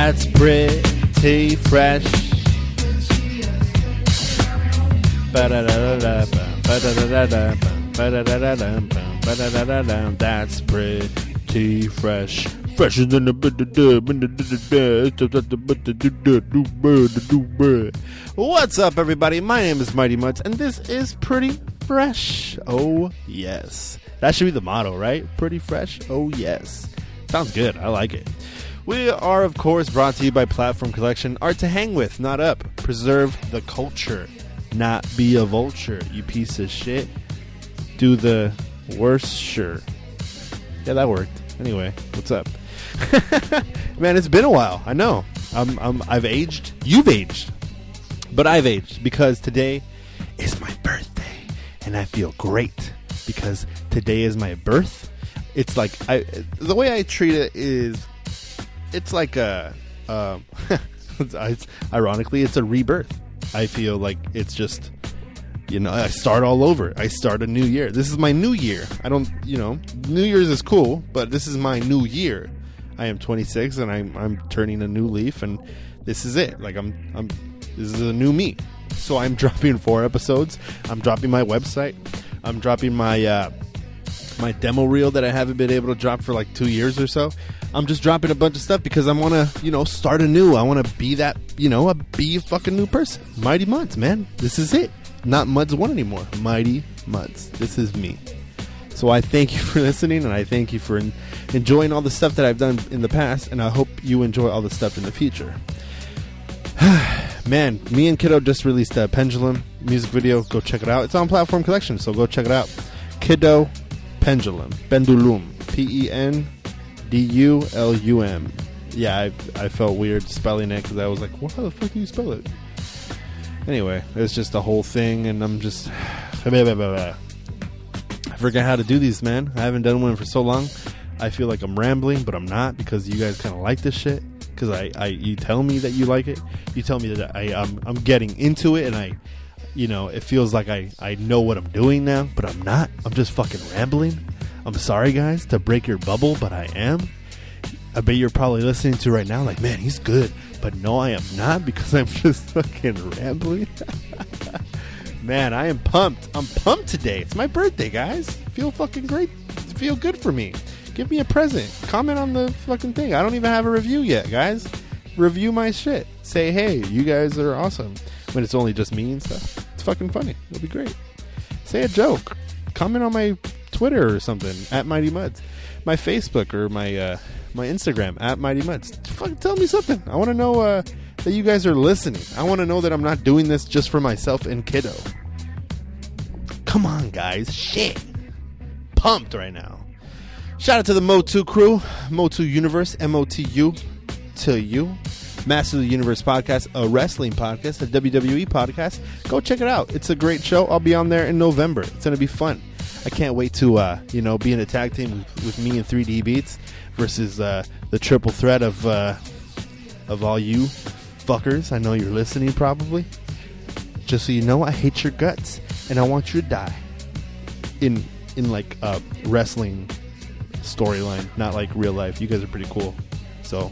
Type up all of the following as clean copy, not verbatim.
That's pretty fresh. That's pretty fresh. Fresher than the. What's up, everybody? My name is Mighty Mutts, and this is Pretty Fresh. Oh, yes. That should be the motto, right? Pretty fresh. Oh, yes. Sounds good. I like it. We are, of course, brought to you by Platform Collection. Art to hang with, not up. Preserve the culture, not be a vulture. You piece of shit. Do the worst, sure. Yeah, that worked. Anyway, what's up? Man, it's been a while. I know. I've aged. You've aged. But I've aged because today is my birthday. And I feel great because today is my birth. It's like, the way I treat it is, it's like ironically, it's a rebirth. I feel like it's just, I start all over. I start a new year. This is my new year. I don't, New Year's is cool, but this is my new year. I am 26 and I'm turning a new leaf, and this is it. Like this is a new me. So I'm dropping 4 episodes. I'm dropping my website. I'm dropping my my demo reel that I haven't been able to drop for like 2 years or so. I'm just dropping a bunch of stuff because I want to, start anew. I want to be that, be a fucking new person. Mighty Mutts, man. This is it. Not Mudds 1 anymore. Mighty Mutts. This is me. So I thank you for listening, and I thank you for enjoying all the stuff that I've done in the past, and I hope you enjoy all the stuff in the future. Man, me and Kiddo just released a Pendulum music video. Go check it out. It's on Platform Collection, so go check it out. Kiddo Pendulum. Pendulum. Pendulum. Yeah, I felt weird spelling it because I was like, well, how the fuck do you spell it? Anyway, it's just a whole thing, and I'm just... I forget how to do these, man. I haven't done one for so long. I feel like I'm rambling, but I'm not, because you guys kind of like this shit. Because you tell me that you like it. You tell me that I'm getting into it, and it feels like I know what I'm doing now, but I'm not. I'm just fucking rambling. I'm sorry, guys, to break your bubble, but I am. I bet you're probably listening to right now like, man, he's good. But no, I am not, because I'm just fucking rambling. Man, I am pumped. I'm pumped today. It's my birthday, guys. Feel fucking great. Feel good for me. Give me a present. Comment on the fucking thing. I don't even have a review yet, guys. Review my shit. Say, hey, you guys are awesome. When it's only just me and stuff. It's fucking funny. It'll be great. Say a joke. Comment on my Twitter or something. At Mighty Mutts. My Facebook or my Instagram. At Mighty Mutts. Fucking tell me something. I want to know that you guys are listening. I want to know that I'm not doing this just for myself and Kiddo. Come on, guys. Shit. Pumped right now. Shout out to the Motu crew. Motu Universe. MOTU to you. Master of the Universe podcast. A wrestling podcast. A WWE podcast. Go check it out. It's a great show. I'll be on there in November. It's going to be fun. I can't wait to, be in a tag team with me and 3D Beats versus the triple threat of all you fuckers. I know you're listening probably. Just so you know, I hate your guts and I want you to die. In like a wrestling storyline, not like real life. You guys are pretty cool. So,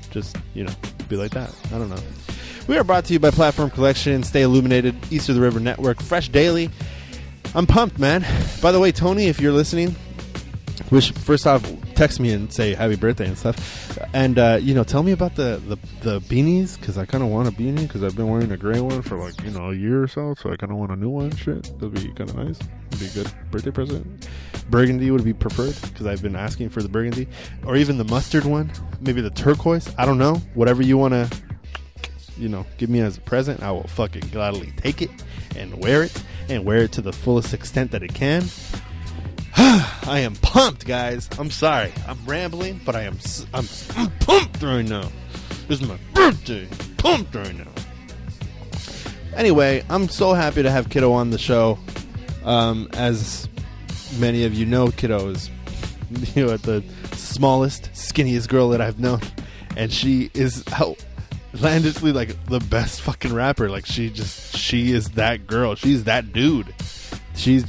just, be like that. I don't know. We are brought to you by Platform Collection, Stay Illuminated, East of the River Network, Fresh Daily. I'm pumped, man. By the way, Tony, if you're listening, first off, text me and say happy birthday and stuff, and tell me about the beanies, because I kind of want a beanie, because I've been wearing a gray one for like a year or so I kind of want a new one. Shit, that'd be kind of nice. It'd be a good birthday present. Burgundy would be preferred, because I've been asking for the burgundy, or even the mustard one, maybe the turquoise. I don't know, whatever you want to give me as a present. I will fucking gladly take it and wear it to the fullest extent that it can. I am pumped, guys. I'm sorry. I'm rambling, but I'm pumped right now. This is my birthday. Pumped right now. Anyway, I'm so happy to have Kiddo on the show. As many of you know, Kiddo is the smallest, skinniest girl that I've known, and she is outlandishly like the best fucking rapper. Like she is that girl. She's that dude. She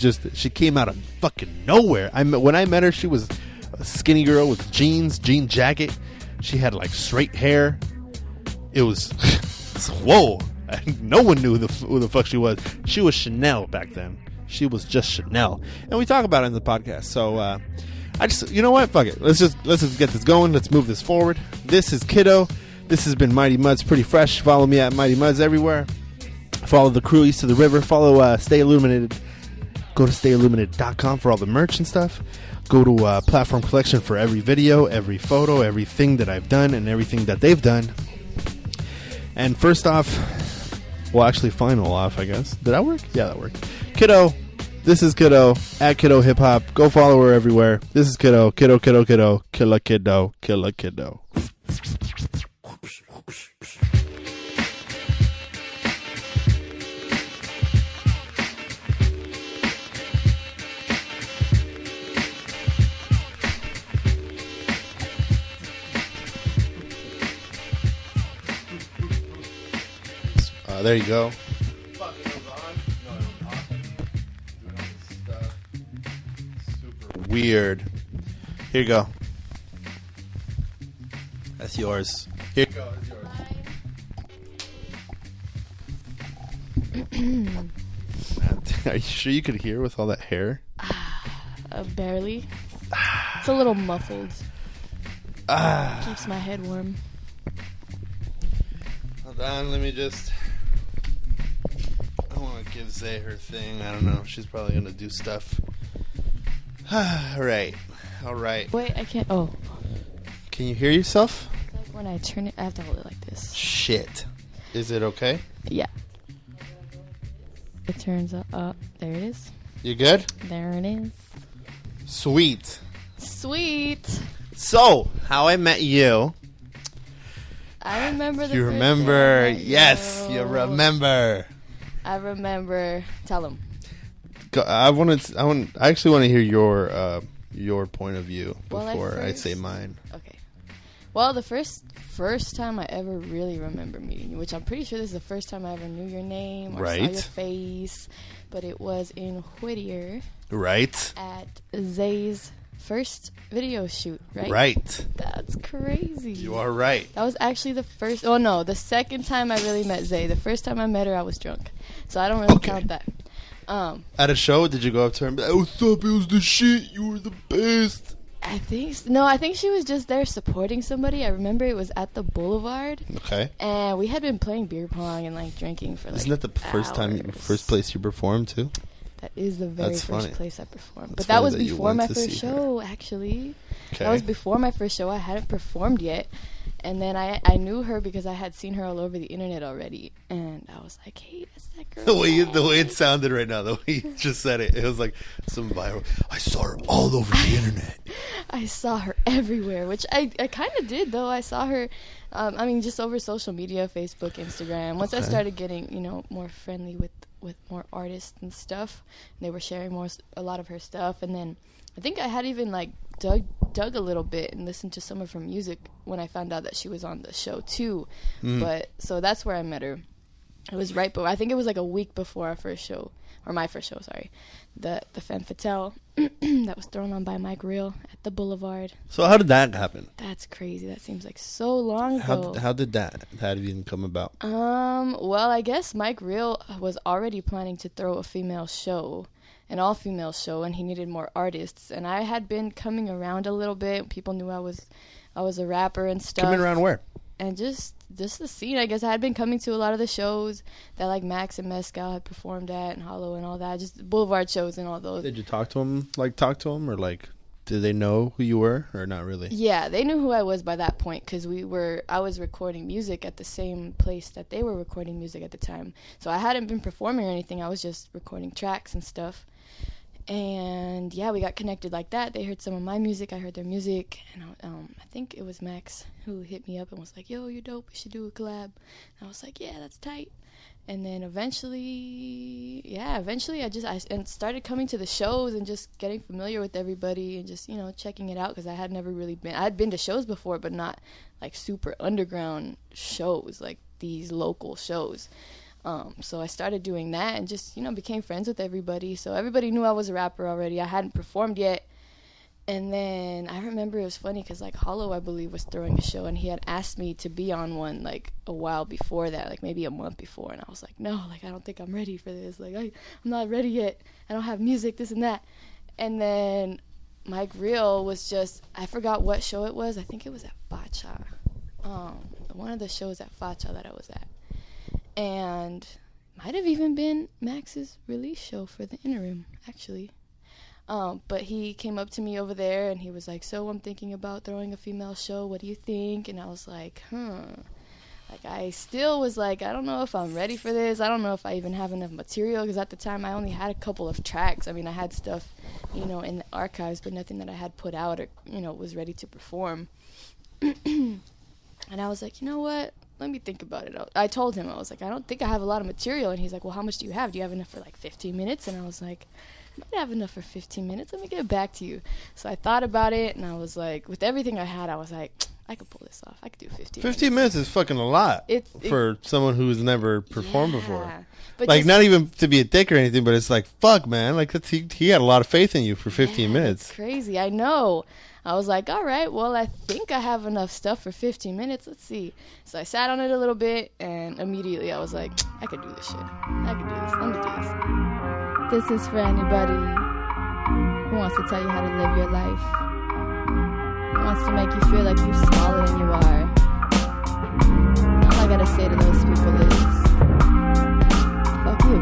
came out of fucking nowhere. When I met her, she was a skinny girl with jean jacket, She had like straight hair. It was whoa. No one knew who the fuck she was. She was Chanel back then. She was just Chanel, and we talk about it in the podcast. So I just, you know what? Fuck it. Let's just get this going. Let's move this forward. This is Kiddo. This has been Mighty Muds Pretty Fresh. Follow me at Mighty Muds everywhere. Follow the crew east of the river. Follow Stay Illuminated. Go to stayilluminated.com for all the merch and stuff. Go to Platform Collection for every video, every photo, everything that I've done, and everything that they've done. And first off, well, actually, final off, I guess. Did that work? Yeah, that worked. Kiddo. This is Kiddo at Kiddo Hip Hop. Go follow her everywhere. This is Kiddo. Kiddo. Killa Kiddo. Killa Kiddo. There you go. Weird. Here you go. That's yours. Here you go. That's yours. Are you sure you could hear with all that hair? Barely. It's a little muffled. Keeps my head warm. Hold on, let me just... I want to give Zay her thing. I don't know. She's probably going to do stuff. All right. Wait, I can't. Oh. Can you hear yourself? Like when I turn it, I have to hold it like this. Shit. Is it okay? Yeah. It turns up. There it is. You good? There it is. Sweet. So, How I Met You. I remember the You first remember? time Yes, you remember. I remember. Tell him. I actually want to hear your point of view before I say mine. Okay. Well, the first time I ever really remember meeting you, which I'm pretty sure this is the first time I ever knew your name or saw your face, but it was in Whittier. Right. At Zay's first video shoot, right? Right. That's crazy. You are right. That was actually the first. Oh no, the second time I really met Zay. The first time I met her, I was drunk, so I don't really count that. At a show, did you go up to her and be like, "What's up? It was the shit. You were the best." I think she was just there supporting somebody. I remember it was at the Boulevard. Okay. And we had been playing beer pong and like drinking for like Isn't that the first place you performed too? That is the very first place I performed. That's but that was that before my first show, actually. Okay. That was before my first show. I hadn't performed yet. And then I knew her because I had seen her all over the internet already. And I was like, hey, that's that girl. The way it sounded right now, the way you just said it, it was like some viral. I saw her all over the internet. I saw her everywhere, which I kind of did, though. I saw her, just over social media, Facebook, Instagram. Once I started getting, more friendly with more artists and stuff, and they were sharing a lot of her stuff. And then I think I had even, like, dug a little bit and listened to some of her music when I found out that she was on the show too. But so that's where I met her. It was right, but I think it was like a week before our first show, or my first show, sorry, the Femme Fatale that was thrown on by Mike Real at the Boulevard. So how did that happen? That's crazy. That seems like so long ago. How did that even come about? Well, I guess Mike Real was already planning to throw a female show, an all-female show, and he needed more artists. And I had been coming around a little bit. People knew I was a rapper and stuff. Coming around where? And just the scene, I guess. I had been coming to a lot of the shows that, like, Max and Mescal had performed at, and Hollow and all that. Just Boulevard shows and all those. Did you talk to him, or, like, did they know who you were, or not really? Yeah, they knew who I was by that point, because I was recording music at the same place that they were recording music at the time. So I hadn't been performing or anything. I was just recording tracks and stuff. And yeah, we got connected like that. They heard some of my music, I heard their music, and I think it was Max who hit me up and was like, yo, you're dope, we should do a collab. And I was like, yeah, that's tight. And then eventually I started coming to the shows and just getting familiar with everybody and just, checking it out, because I had never really been. I'd been to shows before, but not like super underground shows, like these local shows. So I started doing that and just, became friends with everybody. So everybody knew I was a rapper already. I hadn't performed yet. And then I remember it was funny because, like, Hollow, I believe, was throwing a show, and he had asked me to be on one, like, a while before that, like, maybe a month before. And I was like, no, like, I don't think I'm ready for this. Like, I'm not ready yet. I don't have music, this and that. And then Mike Real was just, I forgot what show it was. I think it was at Facha. One of the shows at Facha that I was at. And might have even been Max's release show for the interim, actually. But he came up to me over there, and he was like, so I'm thinking about throwing a female show. What do you think? And I was like, Like, I still was like, I don't know if I'm ready for this. I don't know if I even have enough material, because at the time I only had a couple of tracks. I mean, I had stuff, you know, in the archives, but nothing that I had put out or, you know, was ready to perform. And I was like, you know what? Let me think about it. I told him, I was like, I don't think I have a lot of material. And he's like, well, how much do you have? Do you have enough for like 15 minutes? And I was like, I might have enough for 15 minutes. Let me get back to you. So I thought about it, and I was like, with everything I had, I was like, I could pull this off. I could do 15 minutes. 15 minutes is fucking a lot for someone who's never performed before. But like, not even to be a dick or anything, but it's like, fuck, man. Like, he had a lot of faith in you for 15 minutes. It's crazy. I know. I was like, all right, well, I think I have enough stuff for 15 minutes. Let's see. So I sat on it a little bit, and immediately I was like, I could do this shit. I could do this. Let me do this. This is for anybody who wants to tell you how to live your life. Who wants to make you feel like you're smaller than you are. All I gotta say to those people is, fuck you.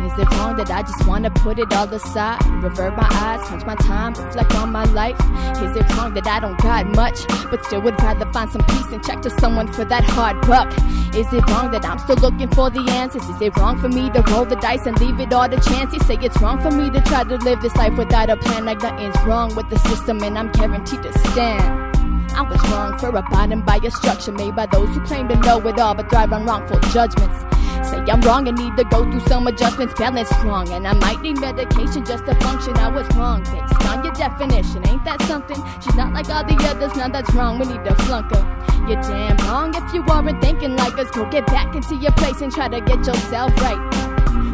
Is it wrong that I just wanna put it all aside? Revert my eyes, punch my time, reflect on my life. Is it wrong that I don't got much, but still would rather find some peace and check to someone for that hard buck? Is it wrong that I'm still looking for the answers? Is it wrong for me to roll the dice and leave it all to chance? You say it's wrong for me to try to live this life without a plan. Like nothing's wrong with the system, and I'm guaranteed to stand. I was wrong for abiding by a structure made by those who claim to know it all but thrive on wrongful judgments. Say I'm wrong and need to go through some adjustments. Balance wrong, and I might need medication just to function. I was wrong based on your definition. Ain't that something? She's not like all the others. Now that's wrong. We need to flunk her. You're damn wrong if you aren't thinking like us. Go get back into your place and try to get yourself right.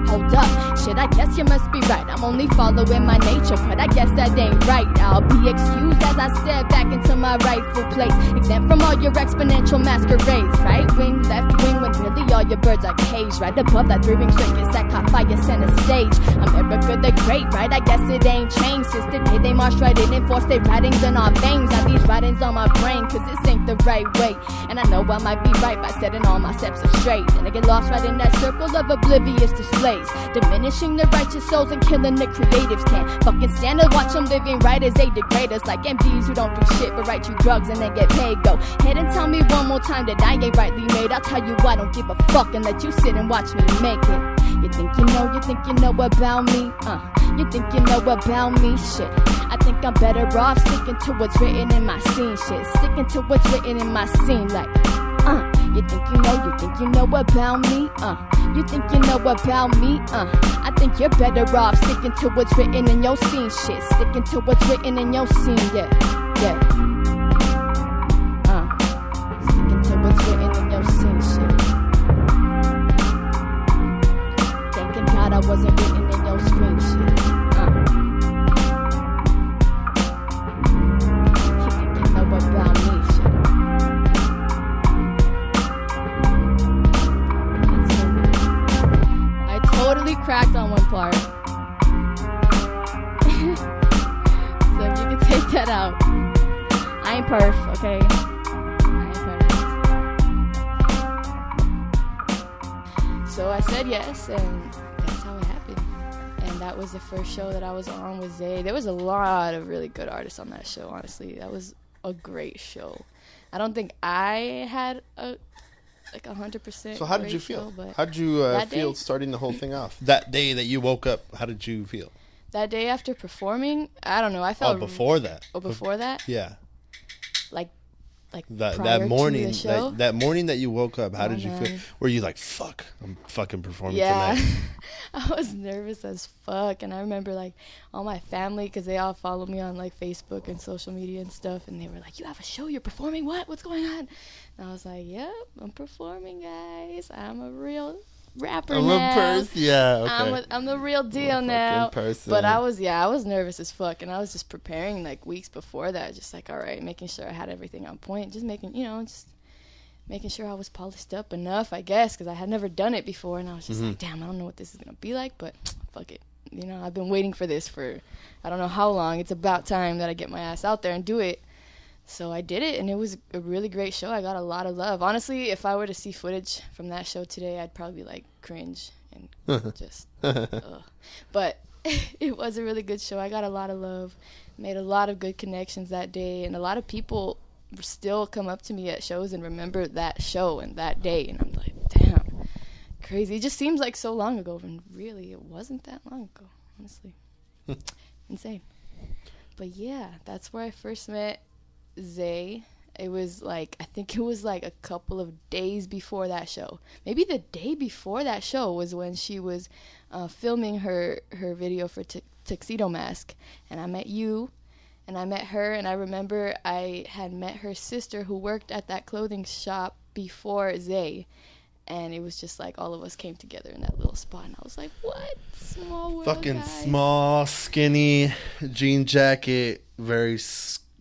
Hold up, shit, I guess you must be right. I'm only following my nature, but I guess that ain't right. I'll be excused as I step back into my rightful place, exempt from all your exponential masquerades. Right wing, left wing, when really all your birds are caged. Right above that 3-ring circus that caught fire center stage. America the Great, right? I guess it ain't changed since the day they marched right in and forced their writings in our veins. Now these writings on my brain, cause this ain't the right way. And I know I might be right by setting all my steps straight. And I get lost right in that circle of oblivious displays, diminishing the righteous souls and killing the creatives. Can't fucking stand to watch them living right as they degrade us. Like MDs who don't do shit but write you drugs and then get paid. Go ahead and tell me one more time that I ain't rightly made. I'll tell you I don't give a fuck and let you sit and watch me make it. You think you know about me? You think you know about me? Shit, I think I'm better off sticking to what's written in my scene. Shit, sticking to what's written in my scene. Like, you think you know about me? You think you know about me? I think you're better off sticking to what's written in your scene. Shit, sticking to what's written in your scene. Yeah. Sticking to what's written in your scene. Shit. Thanking God I wasn't written in your screen. Shit. You think you know about me? Shit. Totally cracked on one part. So if you can take that out. I ain't perf, okay? I ain't perf. So I said yes, and that's how it happened. And that was the first show that I was on with Zay. There was a lot of really good artists on that show, honestly. That was a great show. I don't think I had like 100%. So how did you feel? How did you feel starting the whole thing off? That day that you woke up, how did you feel? That day after performing, I don't know. I felt. Oh, before that. Oh, before that? Yeah. Like that morning, to the show? that morning that you woke up, how did you feel? Were you like, fuck, I'm fucking performing tonight? I was nervous as fuck, and I remember like all my family, because they all follow me on like Facebook and social media and stuff, and they were like, you have a show, you're performing, what's going on? And I was like, yep, I'm performing, guys. I'm a real rapper I'm now. a person. Yeah, okay. I'm the real deal I'm a now. fucking person. But I was nervous as fuck, and I was just preparing like weeks before that, just like, all right, making sure I had everything on point, just making sure I was polished up enough, I guess, because I had never done it before, and I was just like, damn, I don't know what this is gonna be like, but fuck it. I've been waiting for this for I don't know how long. It's about time that I get my ass out there and do it. So I did it, and it was a really great show. I got a lot of love. Honestly, if I were to see footage from that show today, I'd probably like cringe and just But it was a really good show. I got a lot of love, made a lot of good connections that day, and a lot of people still come up to me at shows and remember that show and that day, and I'm like, damn, crazy. It just seems like so long ago, and really it wasn't that long ago, honestly. Insane. But yeah, that's where I first met Zay. It was like, I think it was like a couple of days before that show. Maybe the day before that show was when she was filming her video for Tuxedo Mask, and I met you. And I met her, and I remember I had met her sister who worked at that clothing shop before Zay. And it was just like all of us came together in that little spot. And I was like, what? Small world, fucking guys. Small, skinny, jean jacket, very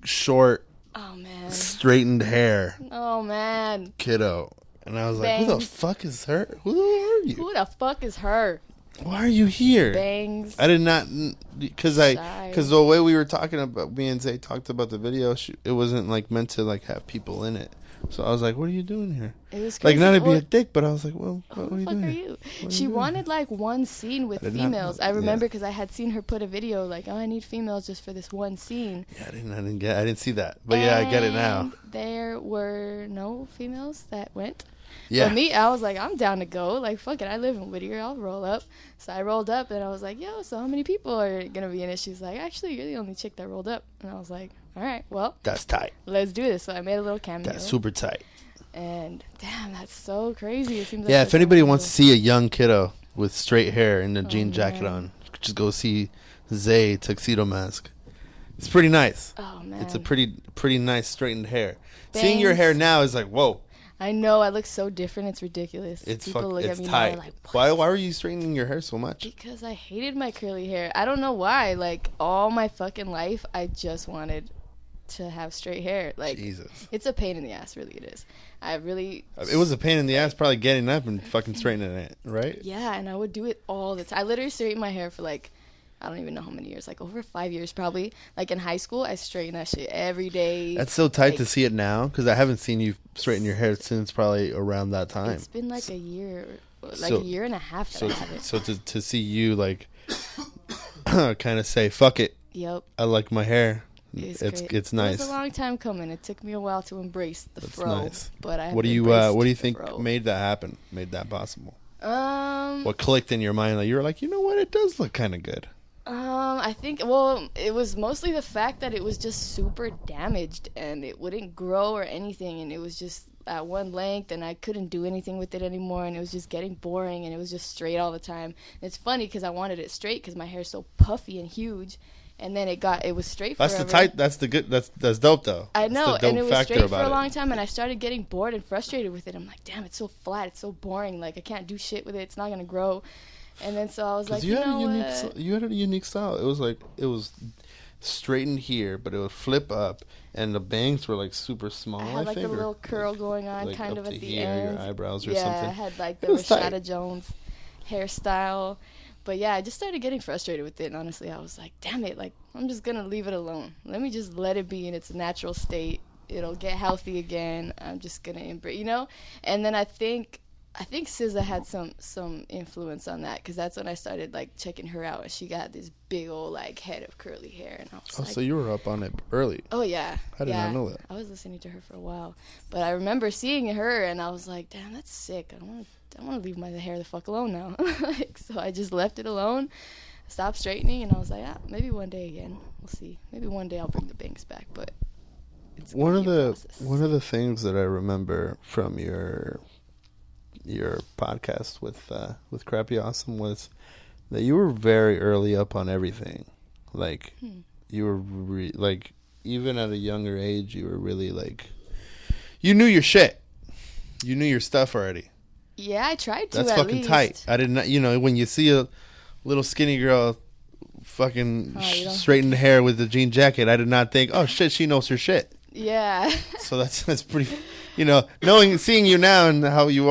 short, oh man, straightened hair. Oh man, Kiddo. And I was like, who the Bangs. fuck is her? Who are you? Who the fuck is her? Why are you here? Bangs. I did not, because the way we were talking about, me and Zay talked about the video, it wasn't like meant to like have people in it. So I was like, what are you doing here? It was crazy. Like, not to be a dick, but I was like, well, what are you doing? Who the fuck are you? She wanted like one scene with females. I remember because I had seen her put a video like, oh, I need females just for this one scene. Yeah, I didn't see that. But yeah, I get it now. There were no females that went. Yeah. For me, I was like, I'm down to go. Like, fuck it, I live in Whittier. I'll roll up. So I rolled up, and I was like, yo, so how many people are going to be in it? She's like, actually, you're the only chick that rolled up. And I was like, all right, well. That's tight. Let's do this. So I made a little cameo. That's super tight. And, damn, that's so crazy. It seems like if anybody wants to see a young kiddo with straight hair and a jean jacket on, just go see Zay Tuxedo Mask. It's pretty nice. Oh, man. It's a pretty nice straightened hair. Bangs. Seeing your hair now is like, whoa. I know, I look so different. It's ridiculous. People look at me tight. now like, why were you straightening your hair so much? Because I hated my curly hair. I don't know why. Like, all my fucking life, I just wanted to have straight hair. Like, Jesus. It's a pain in the ass, really it is. It was a pain in the ass probably getting up and fucking straightening it, right? Yeah, and I would do it all the time. I literally straightened my hair for like, I don't even know how many years, like over 5 years probably. Like in high school, I straightened that shit every day. That's so tight to see it now, because I haven't seen you straighten your hair since probably around that time. It's been like a year, a year and a half that I have it. So to see you like kind of say, fuck it. Yep. I like my hair. It's nice. It was a long time coming. It took me a while to embrace the fro. Nice. But I what do you think made that happen? Made that possible? What clicked in your mind? Like you were like, you know what? It does look kind of good. I think, well, it was mostly the fact that it was just super damaged and it wouldn't grow or anything, and it was just at one length and I couldn't do anything with it anymore, and it was just getting boring, and it was just straight all the time. And it's funny because I wanted it straight because my hair's so puffy and huge, and then it was straight forever. That's dope though. I know, and it was straight for a long time, and I started getting bored and frustrated with it. I'm like, damn, it's so flat, it's so boring, like I can't do shit with it, it's not gonna grow. And then so I was like, you had a unique style. It was straightened here, but it would flip up, and the bangs were like super small. I had like a little curl going on, like kind of at the here, end. Your eyebrows or something. Yeah, I had like the Rashada Jones hairstyle. But yeah, I just started getting frustrated with it. And honestly, I was like, damn it, like I'm just gonna leave it alone. Let me just let it be in its natural state. It'll get healthy again. I'm just gonna embrace, And then I think SZA had some influence on that, because that's when I started like checking her out, and she got this big old like head of curly hair, and I was like, so you were up on it early. Oh yeah, I did not know that. I was listening to her for a while, but I remember seeing her, and I was like, damn, that's sick. I want to leave my hair the fuck alone now. So I just left it alone, stopped straightening, and I was like, maybe one day again, we'll see. Maybe one day I'll bring the bangs back, but it's one of the things that I remember from your podcast with Crappy Awesome was that you were very early up on everything. Like you were like, even at a younger age, you were really like, you knew your shit. You knew your stuff already. Yeah, I tried to. That's at fucking least. tight. I didn't. When you see a little skinny girl, fucking straightened hair with the jean jacket, I did not think, oh shit, she knows her shit. Yeah. So that's pretty. Seeing you now and how you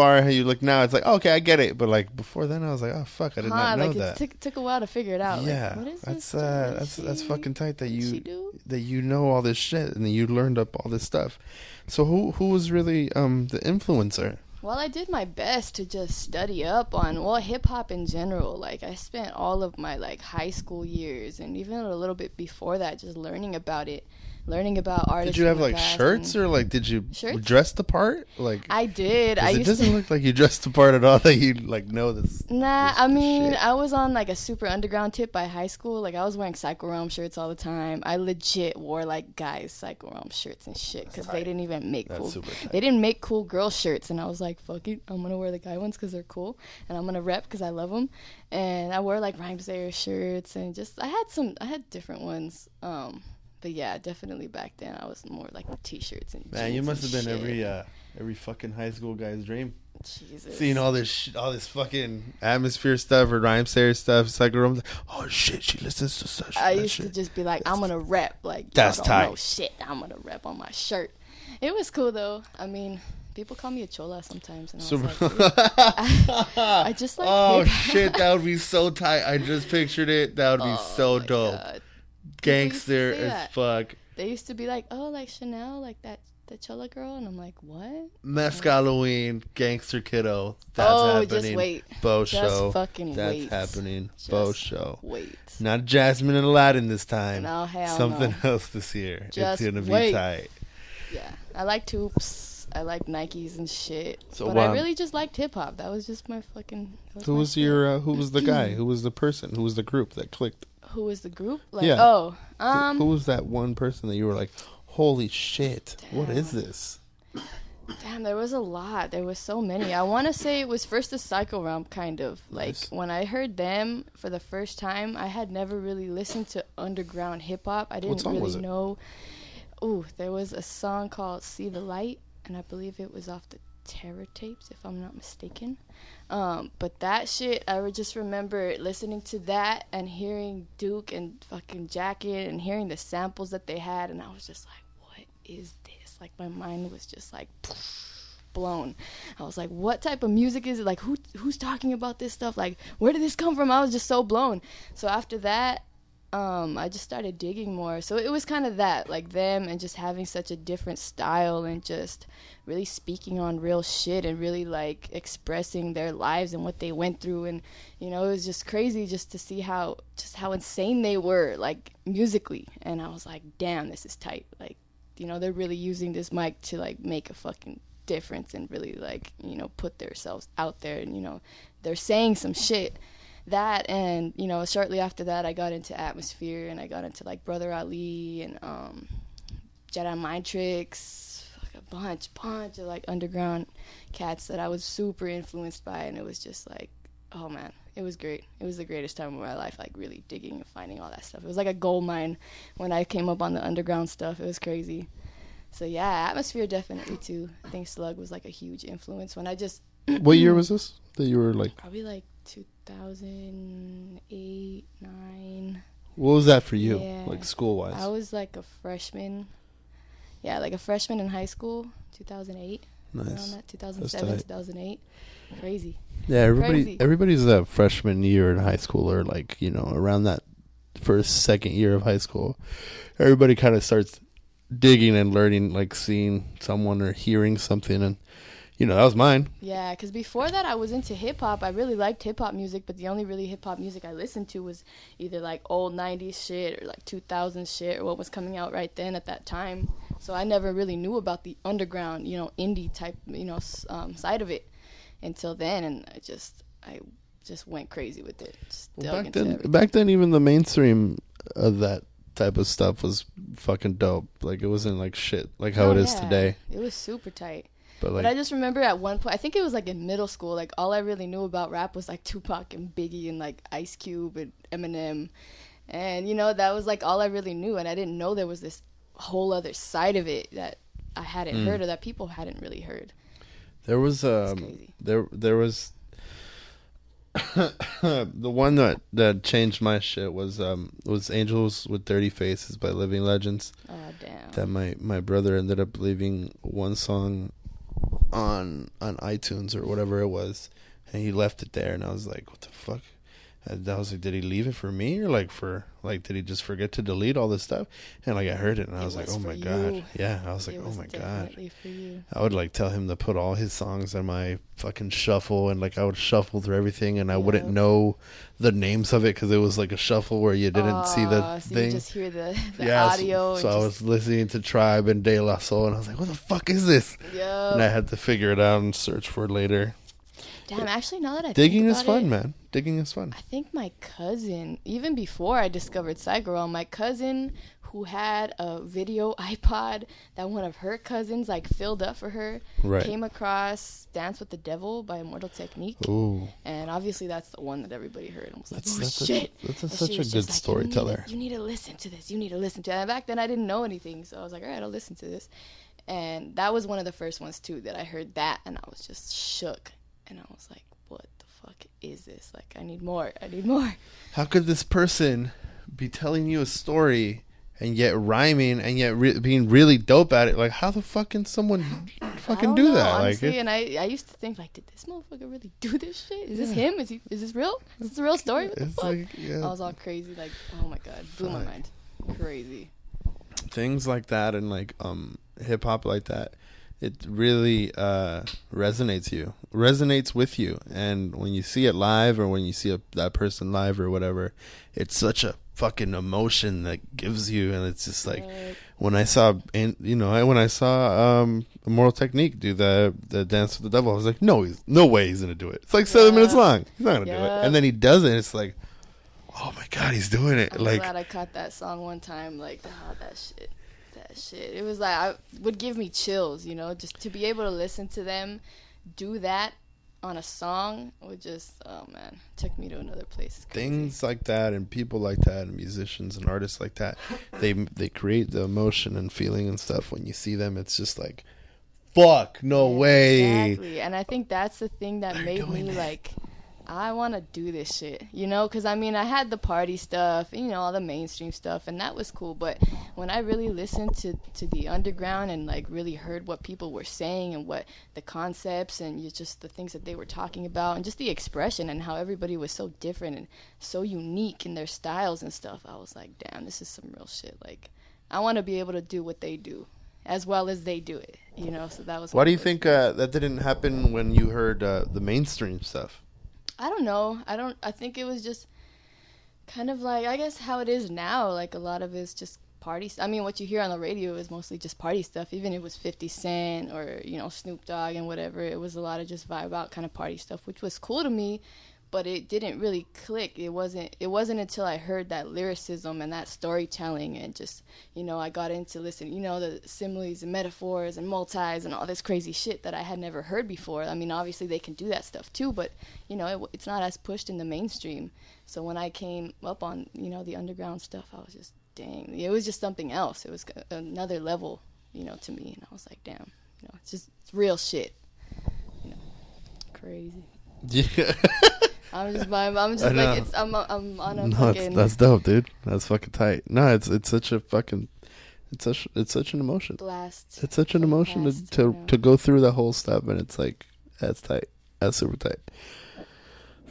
look now, it's like, okay, I get it. But like before then, I was like, oh fuck, I did not know that. It took a while to figure it out. Yeah, like, what is that's fucking tight that you know all this shit and that you learned up all this stuff. So who was really the influencer? Well, I did my best to just study up on hip hop in general. Like I spent all of my like high school years and even a little bit before that just learning about it. Learning about artists. Did you have like shirts or like did you dress the part? Like I did. It doesn't look like you dressed the part at all. That you like know this. Nah, I mean I was on like a super underground tip by high school. Like I was wearing Psycho Realm shirts all the time. I legit wore like guys Psycho Realm shirts and shit because they didn't even make cool. They didn't make cool girl shirts, and I was like, fuck it, I'm gonna wear the guy ones because they're cool, and I'm gonna rep because I love them. And I wore like Rhymesayer shirts and just I had different ones. But yeah, definitely back then I was more like the t-shirts and jeans. Man, you must have been every fucking high school guy's dream. Jesus. Seeing all this fucking atmosphere stuff or Rhymesayer stuff, Psycho Realm. Oh shit, she listens to such. I used to just be like, I'm gonna rep. Like that's tight. Know shit, I'm gonna rep on my shirt. It was cool though. I mean, people call me a chola sometimes, and I was like, I just like. Oh shit, that would be so tight. I just pictured it. That would be so dope. God. Gangster as fuck. They used to be like, oh, like Chanel, like the Chola girl, and I'm like, what? Halloween, Gangster Kiddo. That's happening. Just wait. Bo just show. Fucking That's wait. happening. Just Bo show. Wait. Not Jasmine and Aladdin this time. No, hell Something no. else this year. Just it's gonna wait. be tight. Yeah, I like Toops. I like Nikes and shit. So, but I really just liked hip hop. That was just my fucking. Who was the guy? Who was the person? Who was the group that clicked? Who was the group? Like, yeah. Who was that one person that you were like, holy shit, damn. What is this? Damn, there was a lot. There was so many. I want to say it was first the Psycho Realm, kind of. Like, nice. When I heard them for the first time, I had never really listened to underground hip-hop. I didn't really know. Ooh, there was a song called See the Light, and I believe it was off the Terror tapes, if I'm not mistaken. But that shit, I would just remember listening to that and hearing Duke and fucking Jacket and hearing the samples that they had, and I was just like, what is this? Like, my mind was just like blown. I was like, what type of music is it? Like, who's talking about this stuff? Like, where did this come from? I was just so blown. So after that, I just started digging more. So it was kind of that, like them and just having such a different style and just really speaking on real shit and really like expressing their lives and what they went through. And, it was just crazy just to see how insane they were, like musically. And I was like, damn, this is tight. Like, they're really using this mic to like make a fucking difference and really like, put themselves out there and, they're saying some shit. That and shortly after that I got into Atmosphere and I got into like Brother Ali and Jedi Mind Tricks, like a bunch of like underground cats that I was super influenced by, and it was just like, oh man, it was great. It was the greatest time of my life, like really digging and finding all that stuff. It was like a gold mine when I came up on the underground stuff. It was crazy. So yeah, Atmosphere definitely too. I think Slug was like a huge influence when I just What year was this that you were like? Probably like 2008, 9. What was that for you, like school-wise? I was like a freshman. Yeah, like a freshman in high school, 2008. Nice. Around that, 2007, 2008. Crazy. Yeah, everybody's a freshman year in high school, or like, around that first, second year of high school. Everybody kind of starts digging and learning, like seeing someone or hearing something, and that was mine. Yeah, because before that I was into hip-hop. I really liked hip-hop music, but the only really hip-hop music I listened to was either like old 90s shit or like 2000s shit or what was coming out right then at that time. So I never really knew about the underground, indie type, side of it until then, and I just went crazy with it. Back then, even the mainstream of that type of stuff was fucking dope. Like, it wasn't like shit like how it is today. It was super tight. But I just remember at one point, I think it was like in middle school, like all I really knew about rap was like Tupac and Biggie and like Ice Cube and Eminem. And, that was like all I really knew. And I didn't know there was this whole other side of it that I hadn't heard or that people hadn't really heard. There was crazy. there was the one that changed my shit was Angels with Dirty Faces by Living Legends. Oh damn. That my brother ended up leaving one song on iTunes or whatever it was, and he left it there, and I was like, what the fuck? And I was like, did he leave it for me, or did he just forget to delete all this stuff? And like I heard it, and I was like, oh my god, yeah. I was like, oh my god. For you. I would like tell him to put all his songs on my fucking shuffle, and like I would shuffle through everything, and I wouldn't know the names of it because it was like a shuffle where you didn't see the so thing. You just hear the audio. So I was listening to Tribe and De La Soul, and I was like, what the fuck is this? Yep. And I had to figure it out and search for it later. Damn, actually, now that I digging think is about fun, it, man. Digging is fun. I think my cousin, even before I discovered Psycho, my cousin who had a video iPod that one of her cousins like filled up for her, came across Dance with the Devil by Immortal Technique. Ooh. And obviously that's the one that everybody heard. I was like, that's shit. That's such a good storyteller. You need to listen to this. You need to listen to it. And back then I didn't know anything, so I was like, all right, I'll listen to this. And that was one of the first ones too that I heard that, and I was just shook. And I was like, what the fuck is this? Like, I need more. How could this person be telling you a story and yet rhyming and yet being really dope at it? Like, how the fuck can someone fucking do that? Honestly, like, and I used to think, like, did this motherfucker really do this shit? Is this him? Is this real? Is this a real story? What the fuck? Like, yeah. I was all crazy. Like, oh my God. Blew my mind. Crazy. Things like that and, like, hip-hop like that. It really resonates with you, and when you see it live or when you see that person live or whatever, it's such a fucking emotion that gives you, and it's just like when I saw Immortal Technique do the Dance with the Devil, I was like, no way he's gonna do it. It's like 7 minutes long. He's not gonna do it, and then he does it. It's like, oh my God, he's doing it. I'm glad I caught that song one time. Like, that shit. It was like, would give me chills, just to be able to listen to them do that on a song would just, oh man, took me to another place. Things like that and people like that and musicians and artists like that, they create the emotion and feeling and stuff. When you see them, it's just like, fuck, no way. Exactly. And I think that's the thing that made me like, I want to do this shit, because I mean, I had the party stuff, all the mainstream stuff, and that was cool. But when I really listened to the underground and like really heard what people were saying and what the concepts and just the things that they were talking about and just the expression and how everybody was so different and so unique in their styles and stuff, I was like, damn, this is some real shit. Like, I want to be able to do what they do as well as they do it, so that was. Why do you think that didn't happen when you heard the mainstream stuff? I don't know. I think it was just kind of like, I guess how it is now. Like, a lot of it's just party. I mean, what you hear on the radio is mostly just party stuff. Even if it was 50 Cent or, Snoop Dogg and whatever, it was a lot of just vibe out kind of party stuff, which was cool to me. But it didn't really click. It wasn't until I heard that lyricism and that storytelling and just, I got into listening, the similes and metaphors and multis and all this crazy shit that I had never heard before. I mean, obviously they can do that stuff too, but, it's not as pushed in the mainstream. So when I came up on, the underground stuff, I was just, dang, it was just something else. It was another level, to me. And I was like, damn, it's real shit. Crazy. Yeah. I'm just like, I'm on a fucking. That's dope, dude. That's fucking tight. No, it's such a fucking, it's such an emotion. Blast. It's such an emotion to go through the whole stuff, and it's like, that's tight. That's super tight.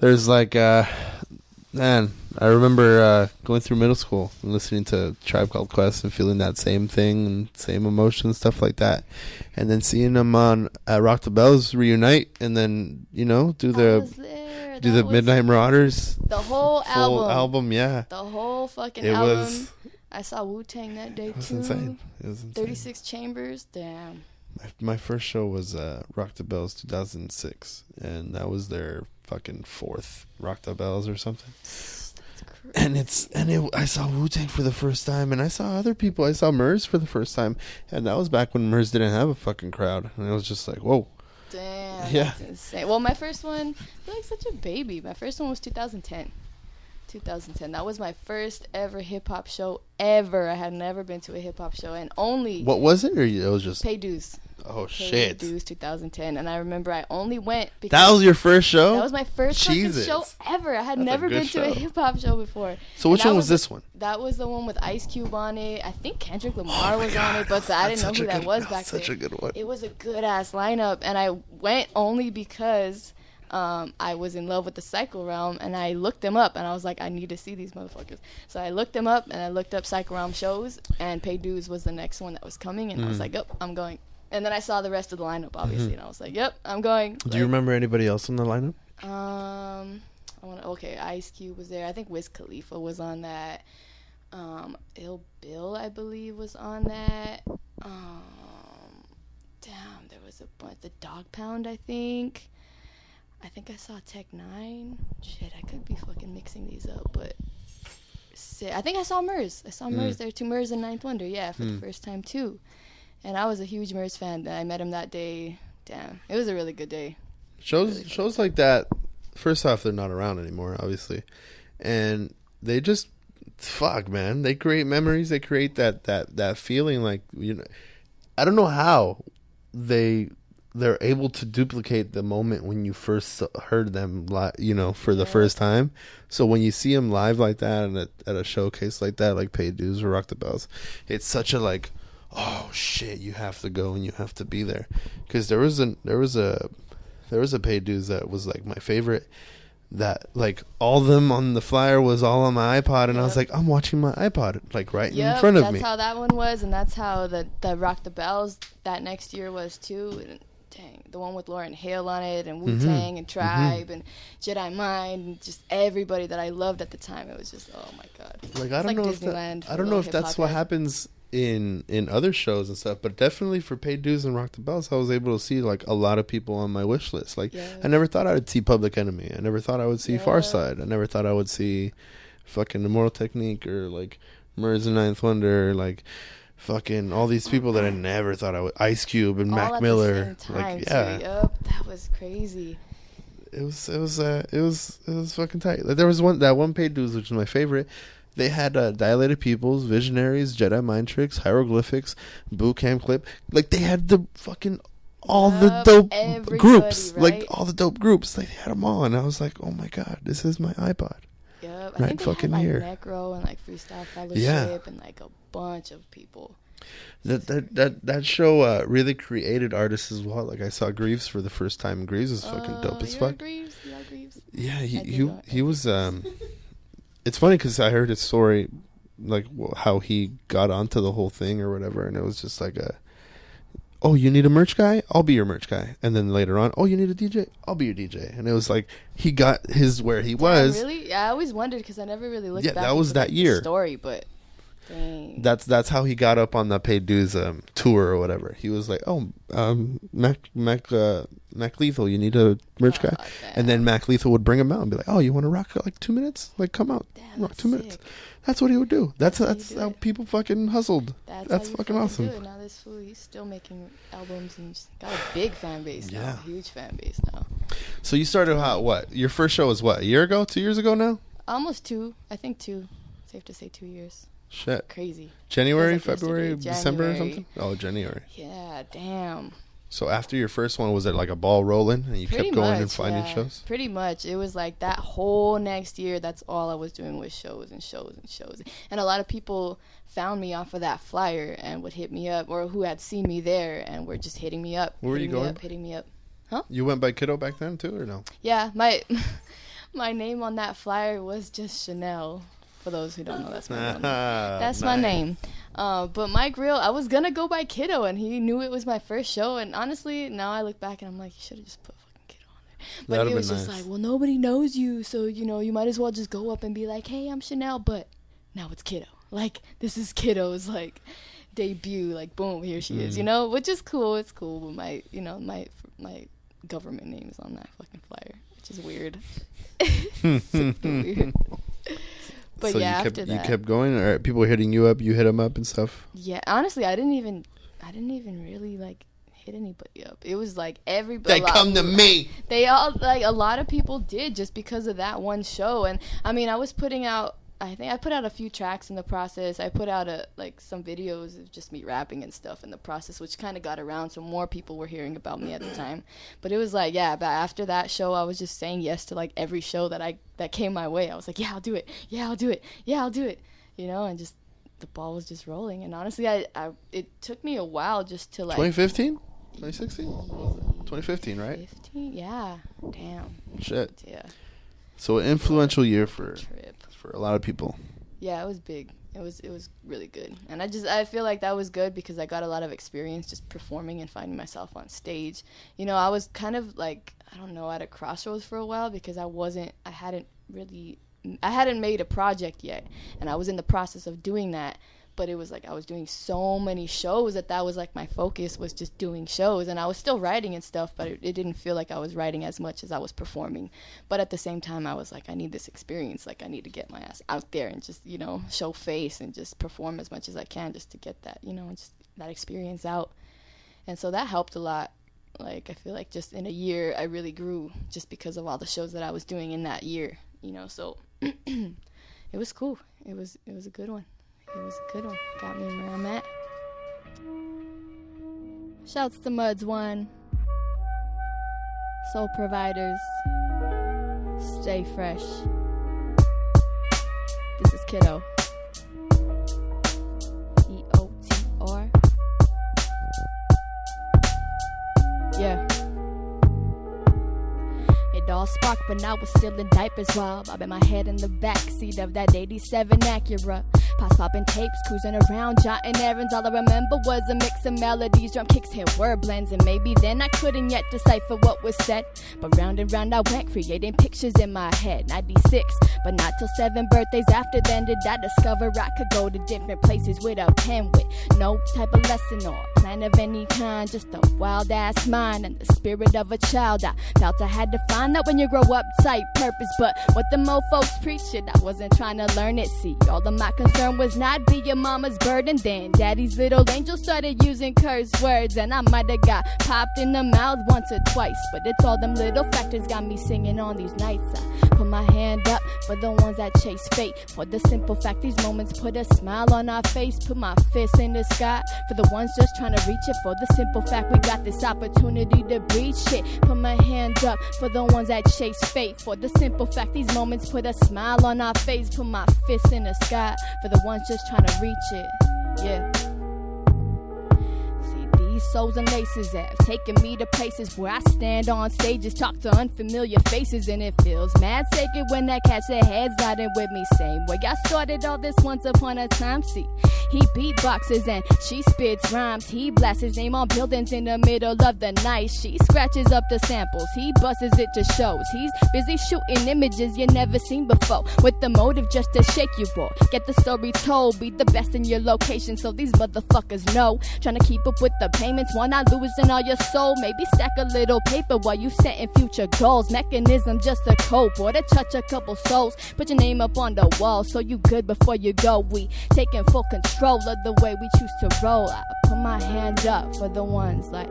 There's like, man, I remember going through middle school and listening to Tribe Called Quest and feeling that same thing and same emotion, stuff like that, and then seeing them on Rock the Bells reunite, and then do the Midnight Marauders. The whole album, yeah. The whole fucking album. I saw Wu-Tang that day too. It was insane. 36 Chambers, damn. My first show was Rock the Bells 2006, and that was their fucking 4th Rock the Bells or something. And I saw Wu-Tang for the first time, and I saw other people. I saw Murs for the first time, and that was back when Murs didn't have a fucking crowd, and it was just like, whoa. Damn, yeah. That's insane. Well, my first one, I feel like such a baby. My first one was 2010. That was my first ever hip-hop show ever. I had never been to a hip-hop show, and only... What was it, or it was just... Pay dues. Oh, shit. KIDDOOOOO 2010. And I remember I only went because... That was your first show? That was my first fucking show ever. I had never been to a hip-hop show before. So which one was this one? That was the one with Ice Cube on it. I think Kendrick Lamar was on it, but I didn't know who that was back then. Such a good one. It was a good-ass lineup, and I went only because... I was in love with the Psycho Realm, and I looked them up, and I was like, I need to see these motherfuckers. So I looked them up, and I looked up Psycho Realm shows, and Pay Dues was the next one that was coming, and I was like, yep, I'm going. And then I saw the rest of the lineup, obviously, and I was like, yep, I'm going. Do you remember anybody else in the lineup? Ice Cube was there. I think Wiz Khalifa was on that. Ill Bill, I believe, was on that. There was a bunch. The Dog Pound, I think. I think I saw Tech 9. Shit, I could be fucking mixing these up, but I think I saw Murs. I saw Murs there too. Murs and Ninth Wonder, for the first time too. And I was a huge Murs fan. I met him that day. Damn, it was a really good day. Shows like that. First off, they're not around anymore, obviously, and they just man. They create memories. They create that feeling like I don't know how they're able to duplicate the moment when you first heard them for the first time. So when you see them live like that at a showcase like that, like Pay Dues or Rock the Bells, it's such a like, oh shit, you have to go and you have to be there. Because there was a Pay Dues that was like my favorite, that like all of them on the flyer was all on my iPod, and I was like, I'm watching my iPod like right in front of me. That's how that one was, and that's how the Rock the Bells that next year was too. And dang, the one with Lauryn Hill on it, and Wu-Tang and Tribe and Jedi Mind, and just everybody that I loved at the time. It was just, oh my god. Like I don't know if that's what happens in other shows and stuff, but definitely for Pay Dues and Rock the Bells, I was able to see like a lot of people on my wish list. Like I never thought I would see Public Enemy. I never thought I would see Farside. I never thought I would see fucking Immortal Technique or like Murs and Ninth Wonder, like fucking all these people that I never thought I would. Ice Cube and Mac Miller. Like that was crazy. It was fucking tight. Like, there was that one Pay Dues, which is my favorite. They had Dilated Peoples, Visionaries, Jedi Mind Tricks, Hieroglyphics, Boot Camp Clip. Like they had the fucking the dope groups, right? like all the dope groups. Like they had them all, and I was like, oh my god, this is my iPod. Yep, I think fucking they had, here. Necro and like Freestyle Fellowship and like a bunch of people. That show really created artists as well. Like I saw Greaves for the first time. Greaves is fucking dope as fuck. Greaves? Yeah, he was. It's funny because I heard his story, like how he got onto the whole thing or whatever, and it was just like oh, you need a merch guy? I'll be your merch guy. And then later on, oh, you need a DJ? I'll be your DJ. And it was like he got his where he was. Really? Yeah, I always wondered because I never really looked back. Yeah, that was that year. Story, but dang. That's how he got up on the Pay Dues tour or whatever. He was like, oh, Mac Lethal, you need a merch guy? And then Mac Lethal would bring him out and be like, oh, you want to rock like 2 minutes? Like, come out, rock 2 minutes. That's what he would do. That's how people fucking hustled. That's fucking awesome. Do it. Now this fool, he's still making albums and got a big fan base now. A huge fan base now. So you started what? Your first show was what? A year ago? 2 years ago now? Almost 2. I think 2. Safe to say 2 years. Shit. Crazy. January, February, December or something? Oh, January. Yeah, damn. So after your first one, was it like a ball rolling and you kept going and finding shows? Pretty much. It was like that whole next year, that's all I was doing was shows and shows and shows. And a lot of people found me off of that flyer and would hit me up, or who had seen me there and were just hitting me up. Where were you going? Hitting me up. Huh? You went by Kiddo back then too, or no? Yeah, my name on that flyer was just Chanel. For those who don't know, that's my real name. That's my name. But Mike Real, I was gonna go by Kiddo, and he knew it was my first show. And honestly, now I look back and I'm like, you should have just put fucking Kiddo on there. But he was just like, well, nobody knows you, so you might as well just go up and be like, hey, I'm Chanel, but now it's Kiddo. Like, this is Kiddo's like debut. Like, boom, here she is. Which is cool. It's cool. But my government name is on that fucking flyer, which is weird. Super weird. But so yeah, after that, you kept going, or people were hitting you up, you hit them up and stuff. Yeah, honestly, I didn't even really like hit anybody up. It was like everybody. They come to me. They all, like, a lot of people did just because of that one show. And I mean, I was putting out I think I put out a few tracks in the process. I put out some videos of just me rapping and stuff in the process, which kind of got around, so more people were hearing about me at the time. But it was like, yeah, but after that show, I was just saying yes to like every show that came my way. I was like, yeah, I'll do it. Yeah, I'll do it. Yeah, I'll do it. You know, and just the ball was just rolling. And honestly, it took me a while just to like 2015? 2016? 2015, right? 15? Yeah. Damn. Shit. Yeah. So an influential year for a lot of people. Yeah, it was big. It was really good. And I feel like that was good because I got a lot of experience just performing and finding myself on stage. You know, I was kind of like, I don't know, at a crossroads for a while because I hadn't made a project yet. And I was in the process of doing that. But it was like I was doing so many shows that was like my focus was just doing shows. And I was still writing and stuff, but it didn't feel like I was writing as much as I was performing. But at the same time, I was like, I need this experience. Like, I need to get my ass out there and just, you know, show face and just perform as much as I can just to get that, you know, just that experience out. And so that helped a lot. Like, I feel like just in a year, I really grew just because of all the shows that I was doing in that year, you know. So it was cool. It was a good one. It was a good one. Got me where I'm at. Shouts to Muds One. Soul Providers. Stay fresh. This is Kiddo. EOTR. Yeah. It all sparked, but I was still in diapers while bobbing my head in the backseat of that 87 Acura. Popping tapes, cruising around, jotting errands. All I remember was a mix of melodies, drum kicks, hit word blends. And maybe then I couldn't yet decipher what was said. But round and round I went, creating pictures in my head. 96, but not till 7 birthdays after then did I discover I could go to different places with a pen with no type of lesson or plan of any kind. Just a wild ass mind and the spirit of a child. I felt I had to find out when you grow up type purpose. But what the mofos preach it, I wasn't trying to learn it. See, all of my concern was not be your mama's burden. Then daddy's little angel started using curse words, and I might have got popped in the mouth once or twice. But it's all them little factors got me singing on these nights. I put my hand up for the ones that chase fate. For the simple fact these moments put a smile on our face. Put my fist in the sky for the ones just trying to reach it. For the simple fact we got this opportunity to breathe shit. Put my hand up for the ones that chase fate. For the simple fact these moments put a smile on our face. Put my fist in the sky for the ones just trying to reach it. Yeah. See, these souls and laces have taken me to places where I stand on stages, talk to unfamiliar faces, and it feels mad sacred when I catch their heads nodding with me. Same way I started all this once upon a time. See, he beatboxes and she spits rhymes. He blasts his name on buildings in the middle of the night. She scratches up the samples. He busts it to shows. He's busy shooting images you never seen before, with the motive just to shake you all. Get the story told. Be the best in your location so these motherfuckers know. Trying to keep up with the payments, one I losing all your soul. Maybe stack a little paper while you setting future goals. Mechanism just to cope or to touch a couple souls. Put your name up on the wall so you good before you go. We taking full control of the way we choose to roll. I put my hand up for the ones like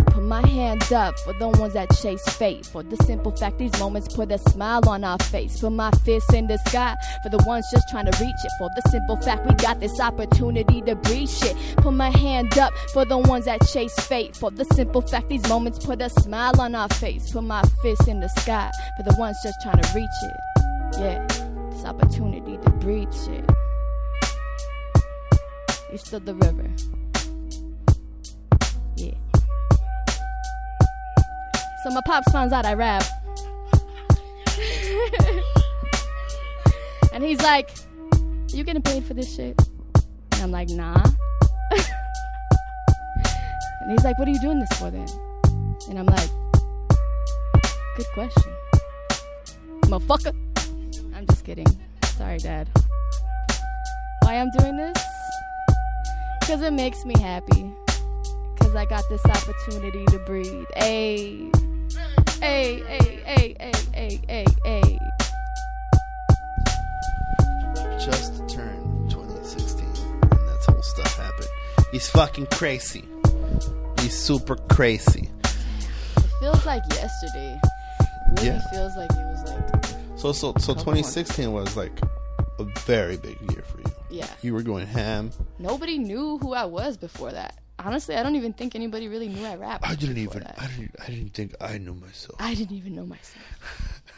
put my hand up for the ones that chase fate. For the simple fact these moments put a smile on our face. Put my fist in the sky for the ones just trying to reach it. For the simple fact we got this opportunity to breathe shit. Put my hand up for the ones that chase fate. For the simple fact these moments put a smile on our face. Put my fist in the sky for the ones just trying to reach it. Yeah, this opportunity to breathe shit. East of the river. Yeah. So my pops finds out I rap. And he's like, you getting paid for this shit? And I'm like, nah. And he's like, what are you doing this for then? And I'm like, good question. Motherfucker. I'm just kidding. Sorry, Dad. Why I'm doing this? Because it makes me happy. Because I got this opportunity to breathe. Ayy. Ayy, ayy, ayy, ayy, ayy, ayy, ayy. Just turned 2016 and that whole stuff happened. He's fucking crazy. He's super crazy. It feels like yesterday. It really feels like it was like... So 2016 was like a very big year for you. Yeah. You were going ham. Nobody knew who I was before that. Honestly, I don't even think anybody really knew I rapped. I didn't think I knew myself. I didn't even know myself.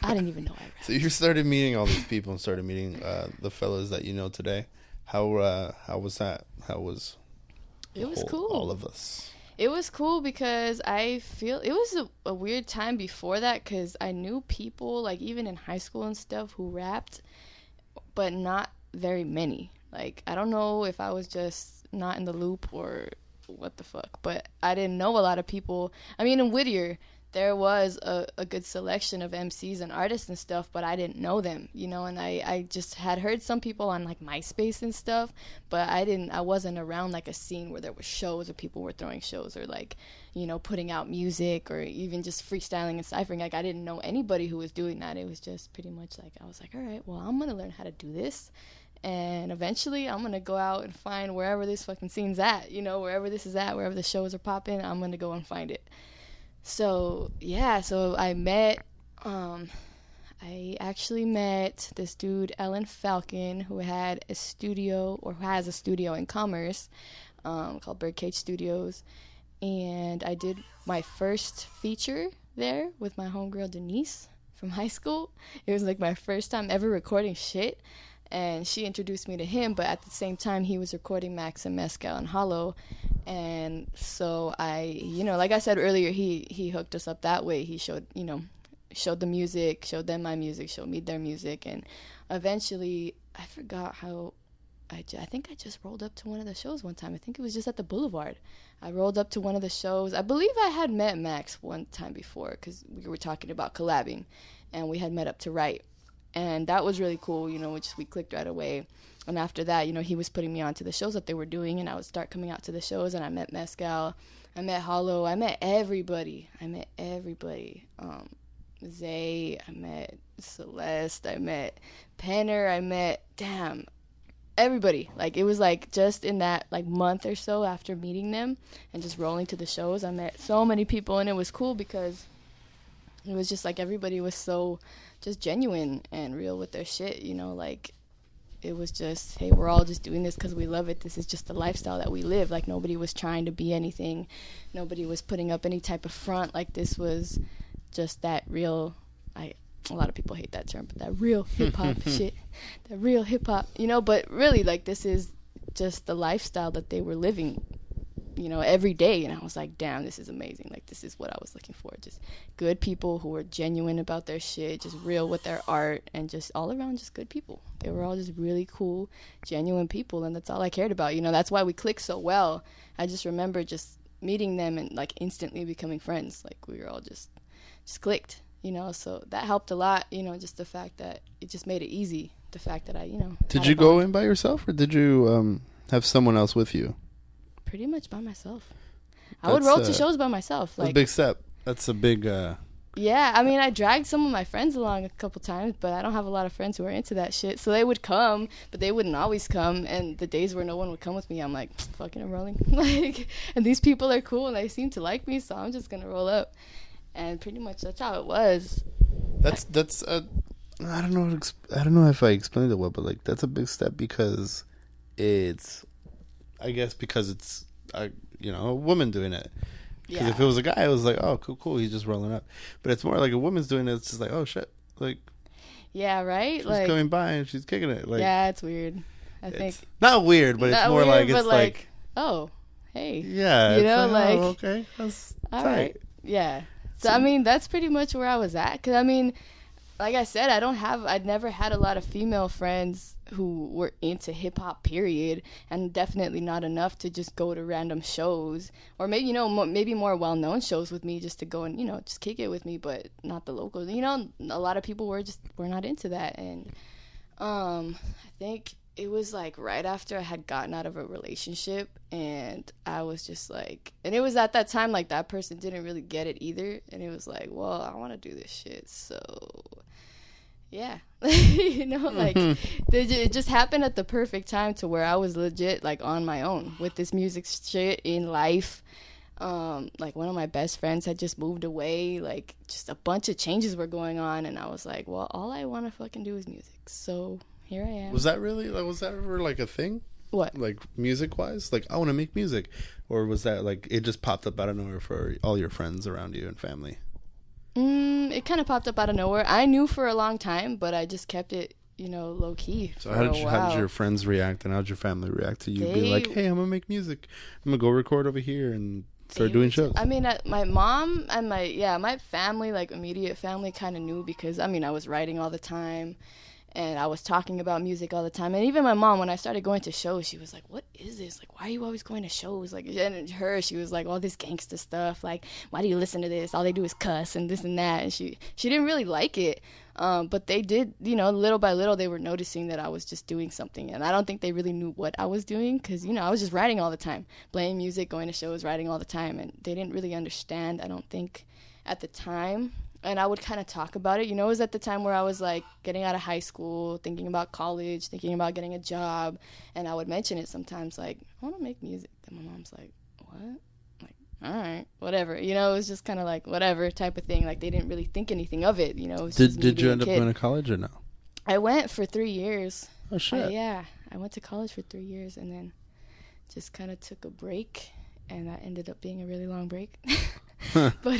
I didn't even know I rapped. So you started meeting all these people and started meeting the fellas that you know today. How was that? It was cool. All of us. It was cool because I feel it was a weird time before that because I knew people, like, even in high school and stuff, who rapped, but not very many. Like, I don't know if I was just not in the loop or what the fuck, but I didn't know a lot of people. I mean, in Whittier, there was a good selection of MCs and artists and stuff, but I didn't know them, you know, and I just had heard some people on, like, MySpace and stuff, but I wasn't around, like, a scene where there were shows or people were throwing shows or, like, you know, putting out music or even just freestyling and ciphering. Like, I didn't know anybody who was doing that. It was just pretty much like, I was like, all right, well, I'm going to learn how to do this, and eventually I'm going to go out and find wherever this fucking scene's at, you know, wherever this is at, wherever the shows are popping, I'm going to go and find it. So, yeah, so I actually met this dude, Ellen Falcon, who had a studio, or who has a studio in Commerce, called Birdcage Studios, and I did my first feature there with my homegirl Denise from high school. It was, like, my first time ever recording shit, and she introduced me to him, but at the same time, he was recording Max and Mescal and Hollow. And so you know, like I said earlier, he hooked us up that way. He showed the music, showed them my music, showed me their music. And eventually, I forgot how, I think I just rolled up to one of the shows one time. I think it was just at the Boulevard. I rolled up to one of the shows. I believe I had met Max one time before because we were talking about collabing. And we had met up to write. And that was really cool, you know, we clicked right away. And after that, you know, he was putting me on to the shows that they were doing, and I would start coming out to the shows, and I met Mescal, I met Hollow, I met everybody. Zay, I met Celeste, I met Penner, I met, everybody. Like, it was, like, just in that, like, month or so after meeting them and just rolling to the shows, I met so many people, and it was cool because it was just, like, everybody was so just genuine and real with their shit, you know, like, it was just, hey, we're all just doing this because we love it. This is just the lifestyle that we live. Like, nobody was trying to be anything. Nobody was putting up any type of front. Like, this was just that real, a lot of people hate that term, but that real hip-hop shit, that real hip-hop, you know, but really, like, this is just the lifestyle that they were living, you know, every day. And I was like, damn, this is amazing. Like, this is what I was looking for. Just good people who were genuine about their shit, just real with their art, and just all around just good people. They were all just really cool, genuine people, and that's all I cared about. You know, that's why we clicked so well. I just remember just meeting them and, like, instantly becoming friends. Like, we were all just clicked, you know, so that helped a lot, you know, just the fact that it just made it easy. The fact that I, you know. Did you go in by yourself, or did you have someone else with you? Pretty much by myself. I would roll to shows by myself. Like, that's a big step. That's a big... Yeah, I mean, I dragged some of my friends along a couple times, but I don't have a lot of friends who are into that shit. So they would come, but they wouldn't always come. And the days where no one would come with me, I'm like, fucking, I'm rolling. Like, and these people are cool, and they seem to like me, so I'm just going to roll up. And pretty much that's how it was. That's I don't know if I explained it well, but, like, that's a big step because it's... I guess because it's, you know, a woman doing it. Because if it was a guy, it was like, oh, cool, he's just rolling up. But it's more like a woman's doing it. It's just like, oh, shit. Like, yeah, right? She's like, coming by and she's kicking it. Like, yeah, it's weird. I think. Not weird, but it's more weird, like, it's like, oh, hey. Yeah. You know, like, oh, okay. That's all tight. right. Yeah. So, I mean, that's pretty much where I was at. Because, I mean, like I said, I'd never had a lot of female friends who were into hip-hop, period, and definitely not enough to just go to random shows, or maybe, you know, maybe more well-known shows with me just to go and, you know, just kick it with me, but not the locals. You know, a lot of people were not into that, and I think it was, like, right after I had gotten out of a relationship, and I was just, like, and it was at that time, like, that person didn't really get it either, and it was like, well, I want to do this shit, so... Yeah, you know, like, it just happened at the perfect time to where I was legit, like, on my own with this music shit in life. Like, one of my best friends had just moved away. Like, just a bunch of changes were going on. And I was like, well, all I want to fucking do is music. So here I am. Was that ever like a thing? What? Like music wise? Like I want to make music, or was that like it just popped up out of nowhere for all your friends around you and family? It kind of popped up out of nowhere. I knew for a long time, but I just kept it, low key. So how did your friends react, and how did your family react to you being like, "Hey, I'm gonna make music. I'm gonna go record over here and start doing shows"? I mean, my mom and my family, like immediate family, kind of knew because I was writing all the time. And I was talking about music all the time. And even my mom, when I started going to shows, she was like, what is this? Like, why are you always going to shows? Like, and she was like, all this gangster stuff. Like, why do you listen to this? All they do is cuss and this and that. And she didn't really like it. But they did, little by little, they were noticing that I was just doing something. And I don't think they really knew what I was doing because, I was just writing all the time. Playing music, going to shows, writing all the time. And they didn't really understand, I don't think, at the time. And I would kind of talk about it. It was at the time where I was, like, getting out of high school, thinking about college, thinking about getting a job. And I would mention it sometimes, like, I want to make music. And my mom's like, what? I'm like, all right, whatever. It was just kind of like, whatever type of thing. Like, they didn't really think anything of it, It was Did you end up going to college or no? I went for 3 years. Oh, shit. Yeah. I went to college for 3 years and then just kind of took a break. And that ended up being a really long break. But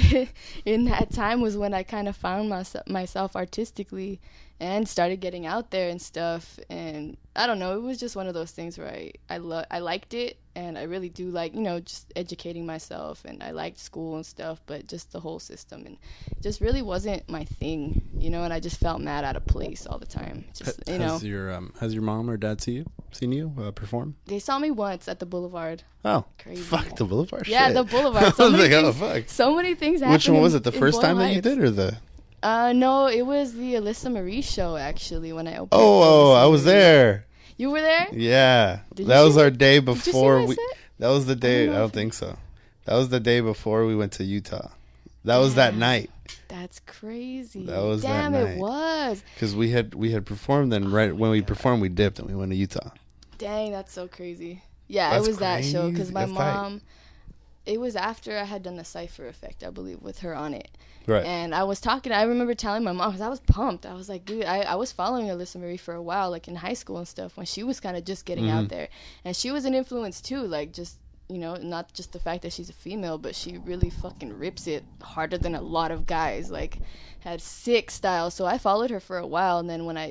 in that time was when I kind of found myself artistically and started getting out there and stuff. And I don't know, it was just one of those things where I liked it. And I really do like, just educating myself. And I liked school and stuff, but just the whole system. And it just really wasn't my thing, and I just felt mad out of place all the time. Just, Has your mom or dad seen you perform? They saw me once at the Boulevard. Oh, crazy. Fuck the Boulevard. Yeah, shit. The Boulevard. So many things, fuck. So many things happened. Which one was it? The first time that you Heights. did, or the? No, it was the Alyssa Marie show actually when I opened. Oh, I was there. You were there? Yeah, that was our day before we. That was the day. I don't think so. That was the day before we went to Utah. That was that night. That's crazy. That was Damn, that night. It was. Because we had performed, and right when we performed, we dipped and we went to Utah. Dang, that's so crazy. Yeah, That's it was crazy. that show because my That's mom. tight. It was after I had done the Cypher Effect, I believe, with her on it. Right. And I was talking. I remember telling my mom because I was pumped. I was like, dude, I was following Alyssa Marie for a while, like in high school and stuff, when she was kind of just getting out there, and she was an influence too, like just. Not just the fact that she's a female, but she really fucking rips it harder than a lot of guys. Like, had sick style. So I followed her for a while, and then when I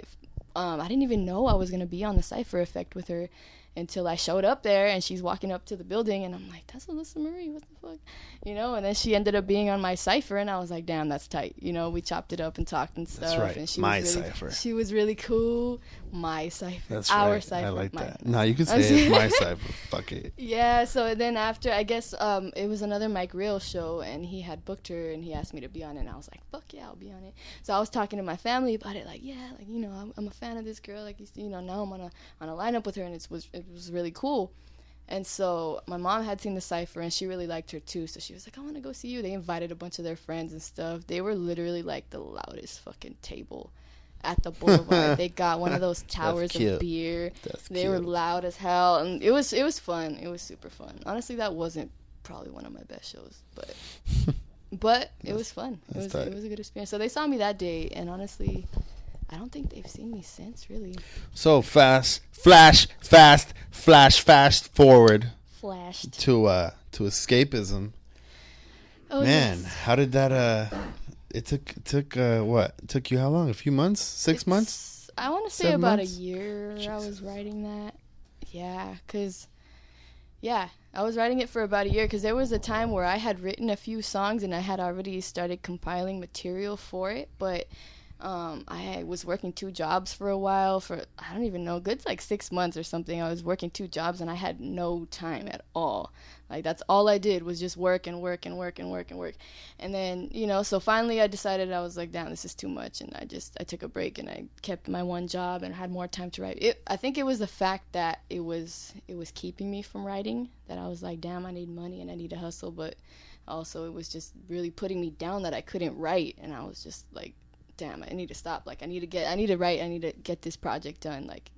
didn't even know I was gonna be on the Cypher Effect with her until I showed up there, and she's walking up to the building, and I'm like, that's Alyssa Marie, what the fuck? And then she ended up being on my Cypher, and I was like, damn, that's tight. We chopped it up and talked and stuff. That's right. And she My was really, Cypher. She was really cool. My Cypher. That's Our right. Cypher. I like my, that. No, you can say it's my Cypher. Fuck it. Yeah, so then after, I guess, it was another Mike Real show, and he had booked her, and he asked me to be on it, and I was like, fuck yeah, I'll be on it. So I was talking to my family about it, like, yeah, like, I'm a fan of this girl, like, now I'm on a lineup with her, and it was really cool. And so my mom had seen the Cypher, and she really liked her too, so she was like, I want to go see you. They invited a bunch of their friends and stuff. They were literally like the loudest fucking table at the Boulevard. They got one of those towers of beer. They were loud as hell, and it was fun. It was super fun. Honestly, that wasn't probably one of my best shows, but it was fun. It was a good experience. So they saw me that day, and honestly, I don't think they've seen me since, really. So fast forward. Flashed to Escapism. Oh, Man, yes. how did that it took what? It took you how long? A few months? 6 months? I want to say 7 about months? a year. Jesus. I was writing that. Yeah, I was writing it for about a year because there was a time where I had written a few songs and I had already started compiling material for it, but I was working 2 jobs for a while for, I don't even know, good like 6 months or something. I was working 2 jobs and I had no time at all. Like, that's all I did was just work and work and work and work and work. And then, so finally I decided, I was like, damn, this is too much. And I took a break and I kept my one job and had more time to write. I think it was the fact that it was keeping me from writing, that I was like, damn, I need money and I need to hustle. But also it was just really putting me down that I couldn't write. And I was just like, damn, I need to stop. Like, I need to write. I need to get this project done. Like,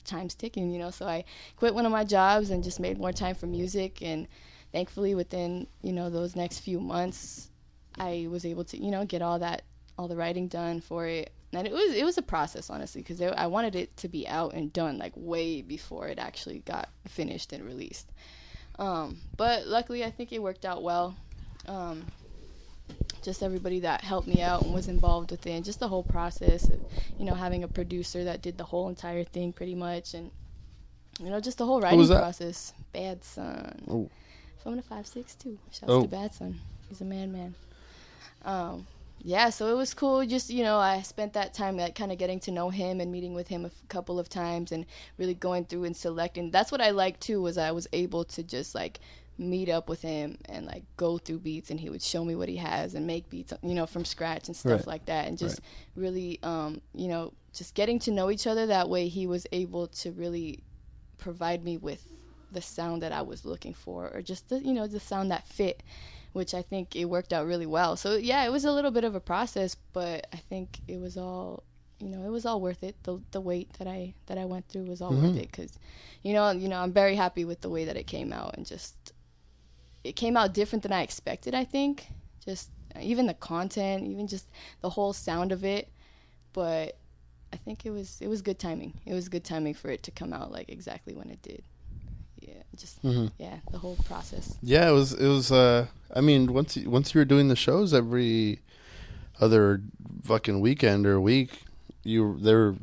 time's ticking, So I quit one of my jobs and just made more time for music. And thankfully within, those next few months, I was able to, get all the writing done for it. And it was a process, honestly, because I wanted it to be out and done like way before it actually got finished and released. But luckily, I think it worked out well. Just everybody that helped me out and was involved with it, and just the whole process of, you know, having a producer that did the whole entire thing pretty much, and, you know, just the whole writing process. Bad Son. Oh. From the 562. Shouts to Bad Son. He's a man. Yeah, so it was cool. Just, you know, I spent that time like kind of getting to know him and meeting with him a couple of times and really going through and selecting. That's what I liked too, was I was able to just like meet up with him and like go through beats, and he would show me what he has and make beats, you know, from scratch and stuff like that, and just really you know, just getting to know each other. That way he was able to really provide me with the sound that I was looking for, or just the, you know, the sound that fit, which I think it worked out really well. So yeah, it was a little bit of a process, but I think it was all, you know, it was all worth it. The wait that I went through was all worth it, because you know I'm very happy with the way that it came out, and just it came out different than I expected. I think just even the content, even just the whole sound of it, but I think it was good timing. It was good timing for it to come out like exactly when it did. Yeah, just yeah, the whole process. Yeah, it was. I mean, once you were doing the shows every other fucking weekend or week, there were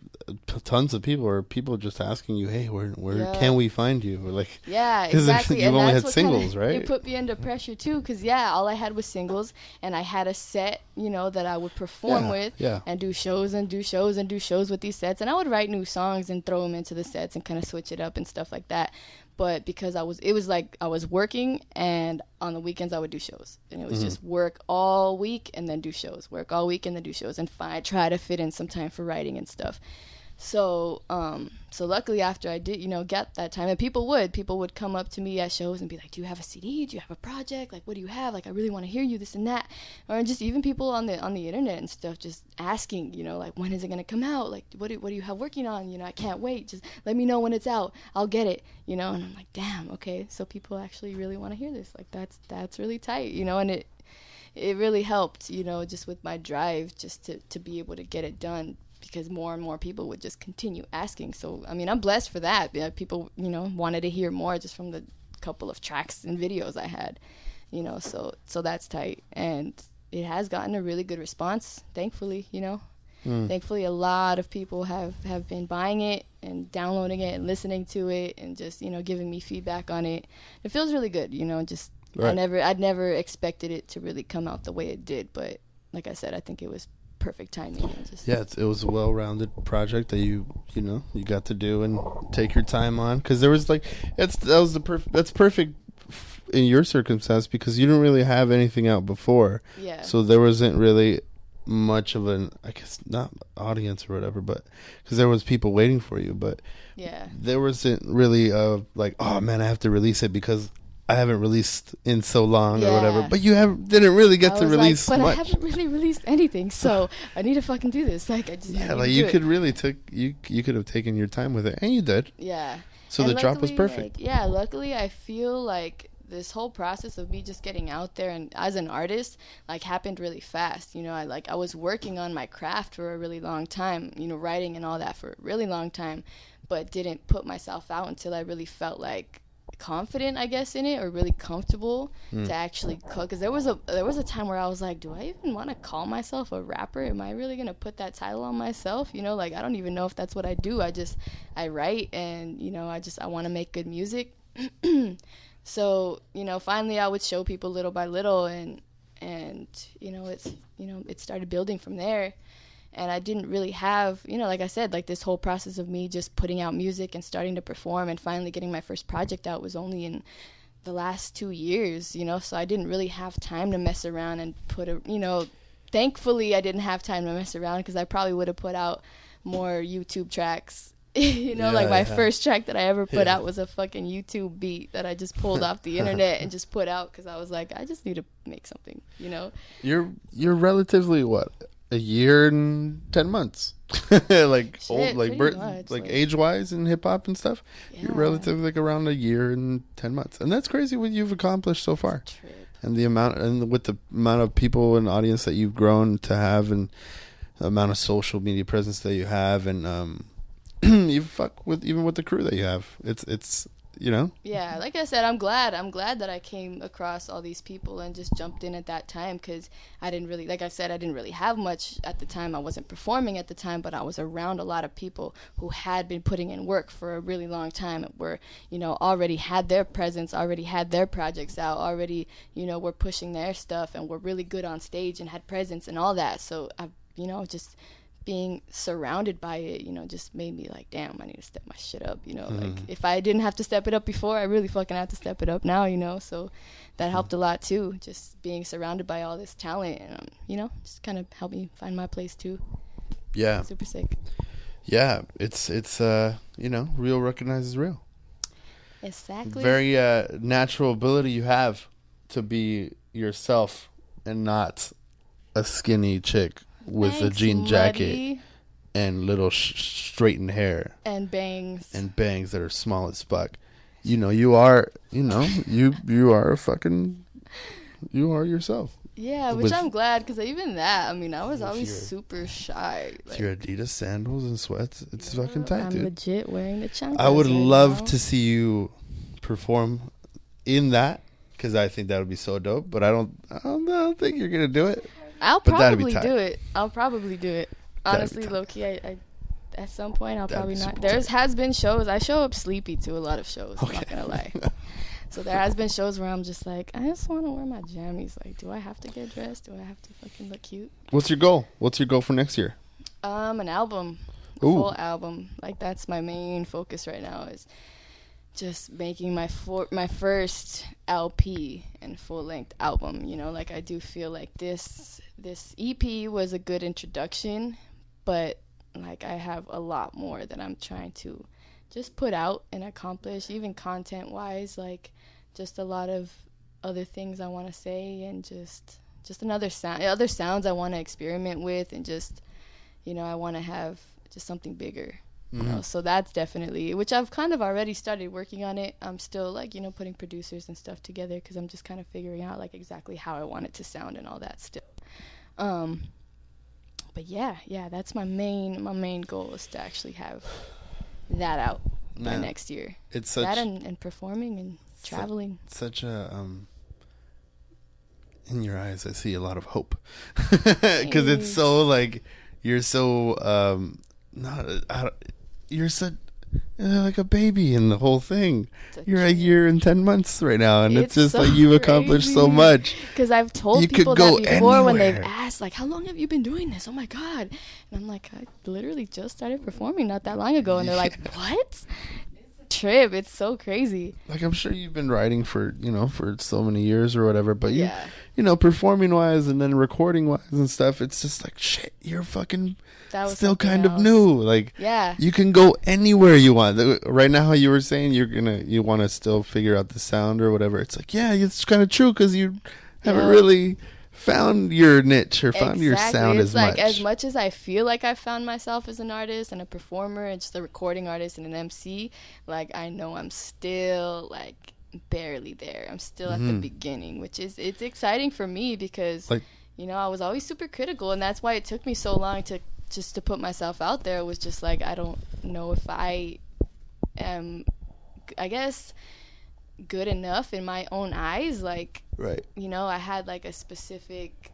tons of people just asking you, hey, where can we find you? Or like, yeah, exactly. You've only had singles, right? It put me under pressure too, because yeah, all I had was singles, and I had a set, you know, that I would perform with, and do shows with these sets, and I would write new songs and throw them into the sets and kind of switch it up and stuff like that. But because I was working, and on the weekends I would do shows, and it was just work all week and then do shows, work all week and then do shows, and try to fit in some time for writing and stuff. So luckily after I did, you know, get that time, and people would come up to me at shows and be like, do you have a CD? Do you have a project? Like, what do you have? Like, I really want to hear you, this and that. Or just even people on the internet and stuff just asking, you know, like, when is it going to come out? Like, what do you have working on? You know, I can't wait. Just let me know when it's out. I'll get it, you know? And I'm like, damn, okay. So people actually really want to hear this. Like, that's really tight, you know? And it really helped, you know, just with my drive just to be able to get it done, because more and more people would just continue asking. So, I mean, I'm blessed for that. People, you know, wanted to hear more just from the couple of tracks and videos I had, you know, so that's tight. And it has gotten a really good response, thankfully, you know. Thankfully, a lot of people have been buying it and downloading it and listening to it and just, you know, giving me feedback on it. It feels really good, you know, just I'd never expected it to really come out the way it did. But like I said, I think it was perfect timing. It was a well-rounded project that you got to do and take your time on, because there was like that's perfect in your circumstance, because you didn't really have anything out before, so there wasn't really much of an, I guess, not audience or whatever, but because there was people waiting for you, but there wasn't really like, oh man, I have to release it because I haven't released in so long or whatever. But you didn't really get to release much. But I haven't really released anything, so I need to fucking do this. Like, I just you could really you could have taken your time with it, and you did. Yeah. So and the drop was perfect. Like, luckily I feel like this whole process of me just getting out there and as an artist, like, happened really fast. You know, I was working on my craft for a really long time, you know, writing and all that for a really long time, but didn't put myself out until I really felt like confident, I guess, in it, or really comfortable to actually cook. Because there was a time where I was like, do I even want to call myself a rapper? Am I really gonna put that title on myself? You know, like, I don't even know if that's what I do. I write, and you know, I want to make good music. So, you know, finally I would show people little by little, and you know, it started building from there. And I didn't really have, you know, like I said, like, this whole process of me just putting out music and starting to perform and finally getting my first project out was only in the last 2 years, you know, so I didn't really have time to mess around and thankfully I didn't have time to mess around, because I probably would have put out more YouTube tracks. You know, my first track that I ever put out was a fucking YouTube beat that I just pulled off the internet and just put out, because I was like, I just need to make something, you know. You're relatively what? A year and 10 months, like old, like age wise in hip hop and stuff. You're relatively like around a year and 10 months, and that's crazy what you've accomplished so far. And the amount, and with the amount of people and audience that you've grown to have, and amount of social media presence that you have, and you fuck with even with the crew that you have. It's you know. Yeah, like I said, I'm glad that I came across all these people and just jumped in at that time, because I didn't really, like I said, I didn't really have much at the time. I wasn't performing at the time, but I was around a lot of people who had been putting in work for a really long time, and were, you know, already had their presence, already had their projects out, already, you know, were pushing their stuff and were really good on stage and had presence and all that. So I, you know, just being surrounded by it, you know, just made me like, damn, I need to step my shit up, you know. Like, if I didn't have to step it up before, I really fucking have to step it up now, you know. So that helped a lot too, just being surrounded by all this talent, and you know, just kind of helped me find my place too. Yeah, super sick. Yeah, it's you know, real recognizes real. Exactly. Very natural ability you have to be yourself and not a skinny chick with a jean jacket and little straightened hair and bangs that are small as fuck. You know, you are, you know, you are a fucking, you are yourself. Yeah, which I'm glad, because even that, I mean, I was always super shy. Like, your Adidas sandals and sweats, it's fucking tight, dude. I'm legit wearing the chanclas. I would love to see you perform in that, because I think that would be so dope. But I don't think you're gonna do it. I'll probably do it. Honestly, low key, I at some point I'll probably not. Has been shows. I show up sleepy to a lot of shows. Okay. I'm not gonna lie. So there has been shows where I'm just like, I just want to wear my jammies. Like, do I have to get dressed? Do I have to fucking look cute? What's your goal? What's your goal for next year? An album. A full album. Like, that's my main focus right now, is just making my first LP and full-length album. You know, like, I do feel like this EP was a good introduction, but, like, I have a lot more that I'm trying to just put out and accomplish, even content-wise, like, just a lot of other things I want to say, and just other sounds I want to experiment with, and just, you know, I want to have just something bigger. You know, so that's definitely, which I've kind of already started working on it. I'm still, like, you know, putting producers and stuff together, because I'm just kind of figuring out, like, exactly how I want it to sound and all that still. But yeah, that's my main goal, is to actually have that out by next year. It's such that and performing and traveling. Such a in your eyes, I see a lot of hope, because it's so, like, you're so you're so like a baby in the whole thing. You're a year and 10 months right now, and it's just so like you've accomplished so much. Because I've told people that before anywhere. When they've asked, like, how long have you been doing this? Oh my God. And I'm like, I literally just started performing not that long ago. And they're like, what? It's a trip. It's so crazy. Like, I'm sure you've been writing for so many years or whatever, but you know, performing wise and then recording wise and stuff, it's just like, shit, you're fucking still kind of new. Like, you can go anywhere you want. Right now, how you were saying you want to still figure out the sound or whatever. It's like, yeah, it's kind of true, because you haven't really found your niche or found your sound as much. Like, as much as I feel like I found myself as an artist and a performer and just a recording artist and an MC, like, I know I'm still, like, barely there. I'm still at the beginning, which is, it's exciting for me, because, like, you know, I was always super critical, and that's why it took me so long to put myself out there. It was just like, I don't know if I am, I guess, good enough in my own eyes. Like, right, you know, I had, like, a specific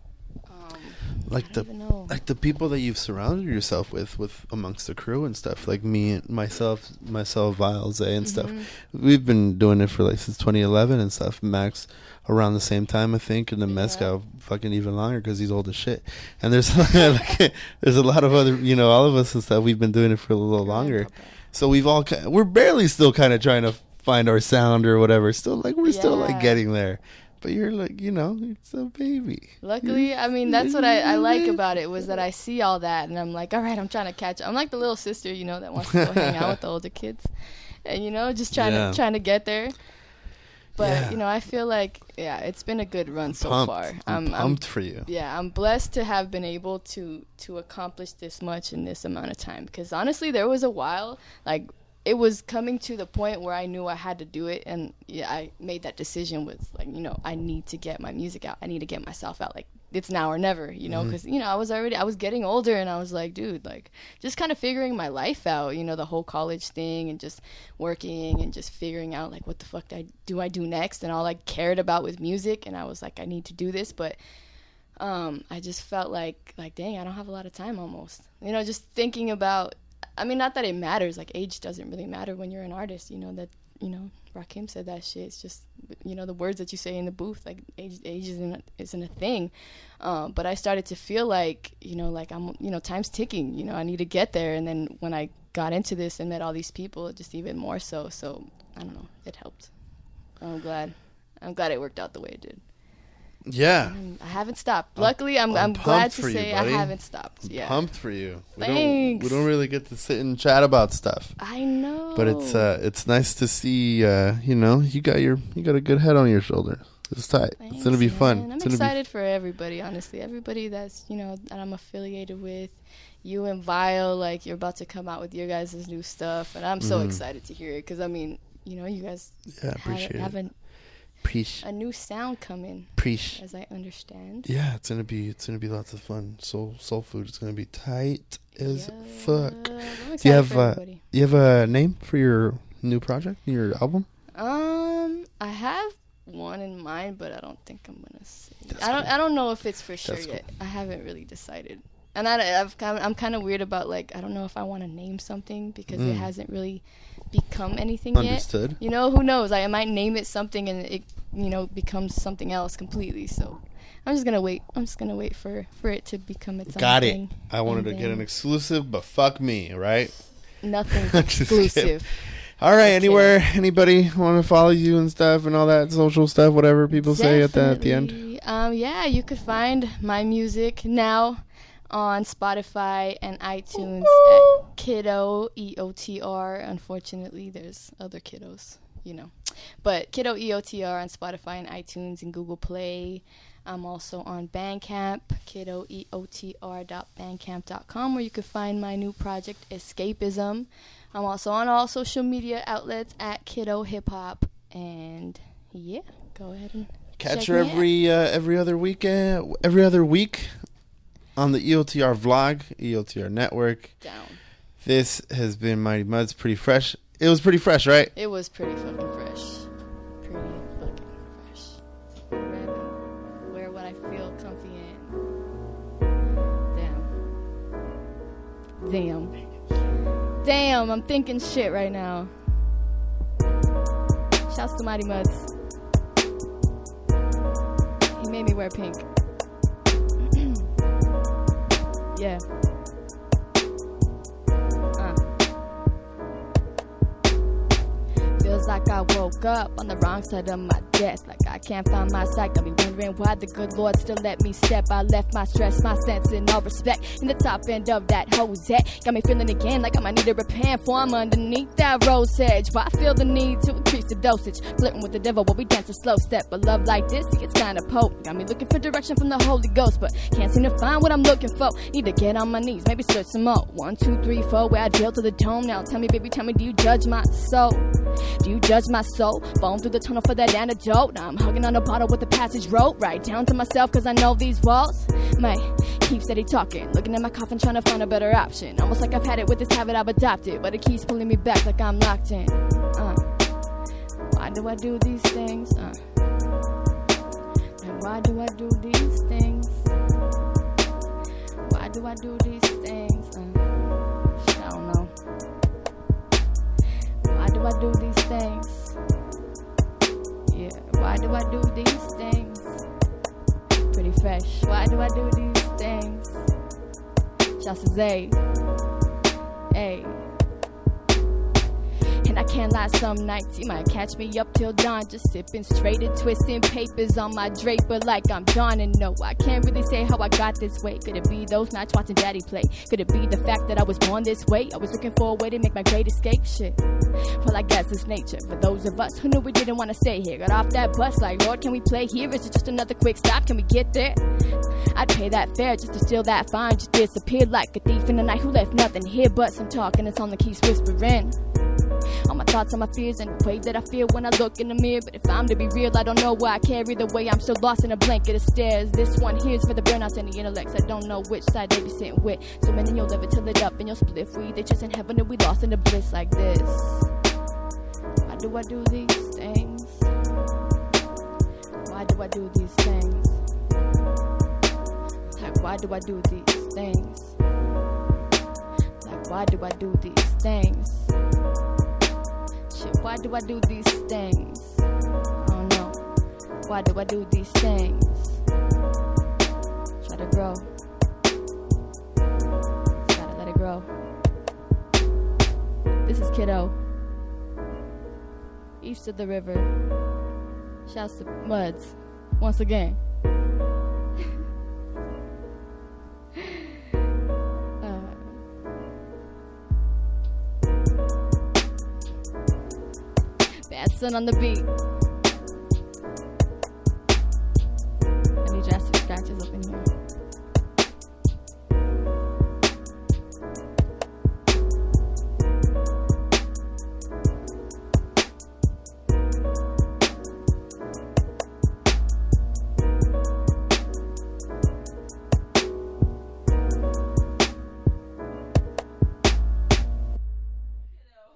like the people that you've surrounded yourself with amongst the crew and stuff, like me and myself Viles and stuff. We've been doing it for, like, since 2011 and stuff. Max around the same time, I think, and then Mezcal fucking even longer, because he's old as shit. And there's like, there's a lot of other, you know, all of us and stuff, we've been doing it for a little longer. So we're barely still kind of trying to find our sound or whatever. Still, like, we're still, like, getting there. But you're, like, you know, it's a baby. Luckily, I mean, that's what I like about it, was that I see all that, and I'm like, all right, I'm trying to catch. I'm like the little sister, you know, that wants to go hang out with the older kids, and, you know, just trying to get there. But you know, I feel like it's been a good run so far. I'm pumped for you. Yeah, I'm blessed to have been able to accomplish this much in this amount of time. Because honestly, there was a while, like, it was coming to the point where I knew I had to do it, and I made that decision with, like, you know, I need to get my music out. I need to get myself out, like, it's now or never, you know, because, you know, I was getting older, and I was like, dude, like, just kind of figuring my life out, you know, the whole college thing, and just working and just figuring out, like, what the fuck do I do next, and all I cared about was music, and I was like, I need to do this, but I just felt like, dang, I don't have a lot of time almost, you know, just thinking about, I mean, not that it matters, like, age doesn't really matter when you're an artist, you know, that, you know, Rakim said that shit. It's just, you know, the words that you say in the booth, like, age isn't a thing. But I started to feel like, you know, like, I'm, you know, time's ticking, you know, I need to get there. And then when I got into this and met all these people, just even more so. So, I don't know, it helped. I'm glad it worked out the way it did. Yeah. I haven't stopped. Luckily, I'm glad to say you, I haven't stopped. Yeah. Pumped for you. Thanks. We don't really get to sit and chat about stuff. I know. But it's nice to see, you know, you got a good head on your shoulders. It's tight. Thanks, it's going to be fun. I'm excited for everybody, honestly. Everybody that's, you know, that I'm affiliated with. You and Vile, like, you're about to come out with your guys' new stuff. And I'm so excited to hear it. Because, I mean, you know, you guys have a new sound coming, as I understand. Yeah, it's gonna be lots of fun. Soul food. It's gonna be tight as fuck. Do you have a name for your new project, your album? I have one in mind, but I don't think I'm gonna say. I don't know if it's for sure yet. I haven't really decided, and I'm kind of weird about, like, I don't know if I want to name something because it hasn't really become anything yet. You know, who knows? I might name it something and it, you know, becomes something else completely. So I'm just gonna wait. I'm just gonna wait for it to become its own thing. Got it. I wanted to get an exclusive, but fuck me, right? Nothing exclusive. All right. Anybody want to follow you and stuff and all that social stuff, whatever people say at the end? Yeah, you could find my music now on Spotify and iTunes at Kiddo, EOTR. Unfortunately, there's other kiddos, you know. But Kiddo, EOTR on Spotify and iTunes and Google Play. I'm also on Bandcamp, kiddoeotr.bandcamp.com, where you can find my new project, Escapism. I'm also on all social media outlets at Kiddo Hip Hop. And, yeah, go ahead and catch her every other week on the EOTR vlog, EOTR network. Down. This has been Mighty Muds. Pretty fresh. It was pretty fresh, right? It was pretty fucking fresh. Pretty fucking fresh. Ready. Wear what I feel comfy in. Damn, I'm thinking shit right now. Shouts to Mighty Muds. He made me wear pink. Yeah. Feels like I woke up on the wrong side of my death. Like I can't find my sight. Got me wondering why the good Lord still let me step. I left my stress, my sense, and all respect in the top end of that hose head. Got me feeling again like I might need to repent, for I'm underneath that rose hedge. Why I feel the need to increase the dosage. Flirting with the devil while we dance a slow step. But love like this, it gets kinda potent. Got me looking for direction from the Holy Ghost, but can't seem to find what I'm looking for. Need to get on my knees, maybe search some more. 1, 2, 3, 4, where I drill to the dome. Now tell me, baby, do you judge my soul? Do you judge my soul? Bone through the tunnel for that antidote. Now I'm hugging on a bottle with a passage rope. Right down to myself, cause I know these walls might keep steady talking. Looking at my coffin, trying to find a better option. Almost like I've had it with this habit I've adopted, but it keeps pulling me back like I'm locked in. Why do I do these things? And why do I do these things? Why do I do these things? I don't know. Why do I do these things? Yeah, why do I do these things? Pretty fresh. Why do I do these things? Shouts to Zay. Hey. And I can't lie, some nights you might catch me up till dawn, just sipping straight and twisting papers on my draper like I'm John. And no, I can't really say how I got this way. Could it be those nights watching daddy play? Could it be the fact that I was born this way? I was looking for a way to make my great escape. Shit, well I guess it's nature. For those of us who knew we didn't want to stay here, got off that bus like, Lord, can we play here? Is it just another quick stop? Can we get there? I'd pay that fare just to steal that fine. Just disappeared like a thief in the night who left nothing here but some talk, and it's on the keys whispering. All my thoughts and my fears and the way that I feel when I look in the mirror. But if I'm to be real, I don't know why I carry the way I'm still lost in a blanket of stairs. This one here's for the burnouts and the intellects. I don't know which side they be sitting with. So many you'll live it till it up and you'll split free. They just in heaven and we lost in the bliss like this. Why do I do these things? Why do I do these things? Like, why do I do these things? Like, why do I do these things? Shit, why do I do these things? I don't know. Why do I do these things? Try to grow. Gotta let it grow. This is Kiddo. East of the river. Shouts to Muds. Once again. Bad son on the beat. Any drastic scratches up in here.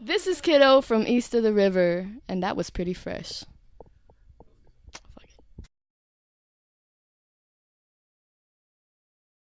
This is Kiddo from East of the River, and that was pretty fresh.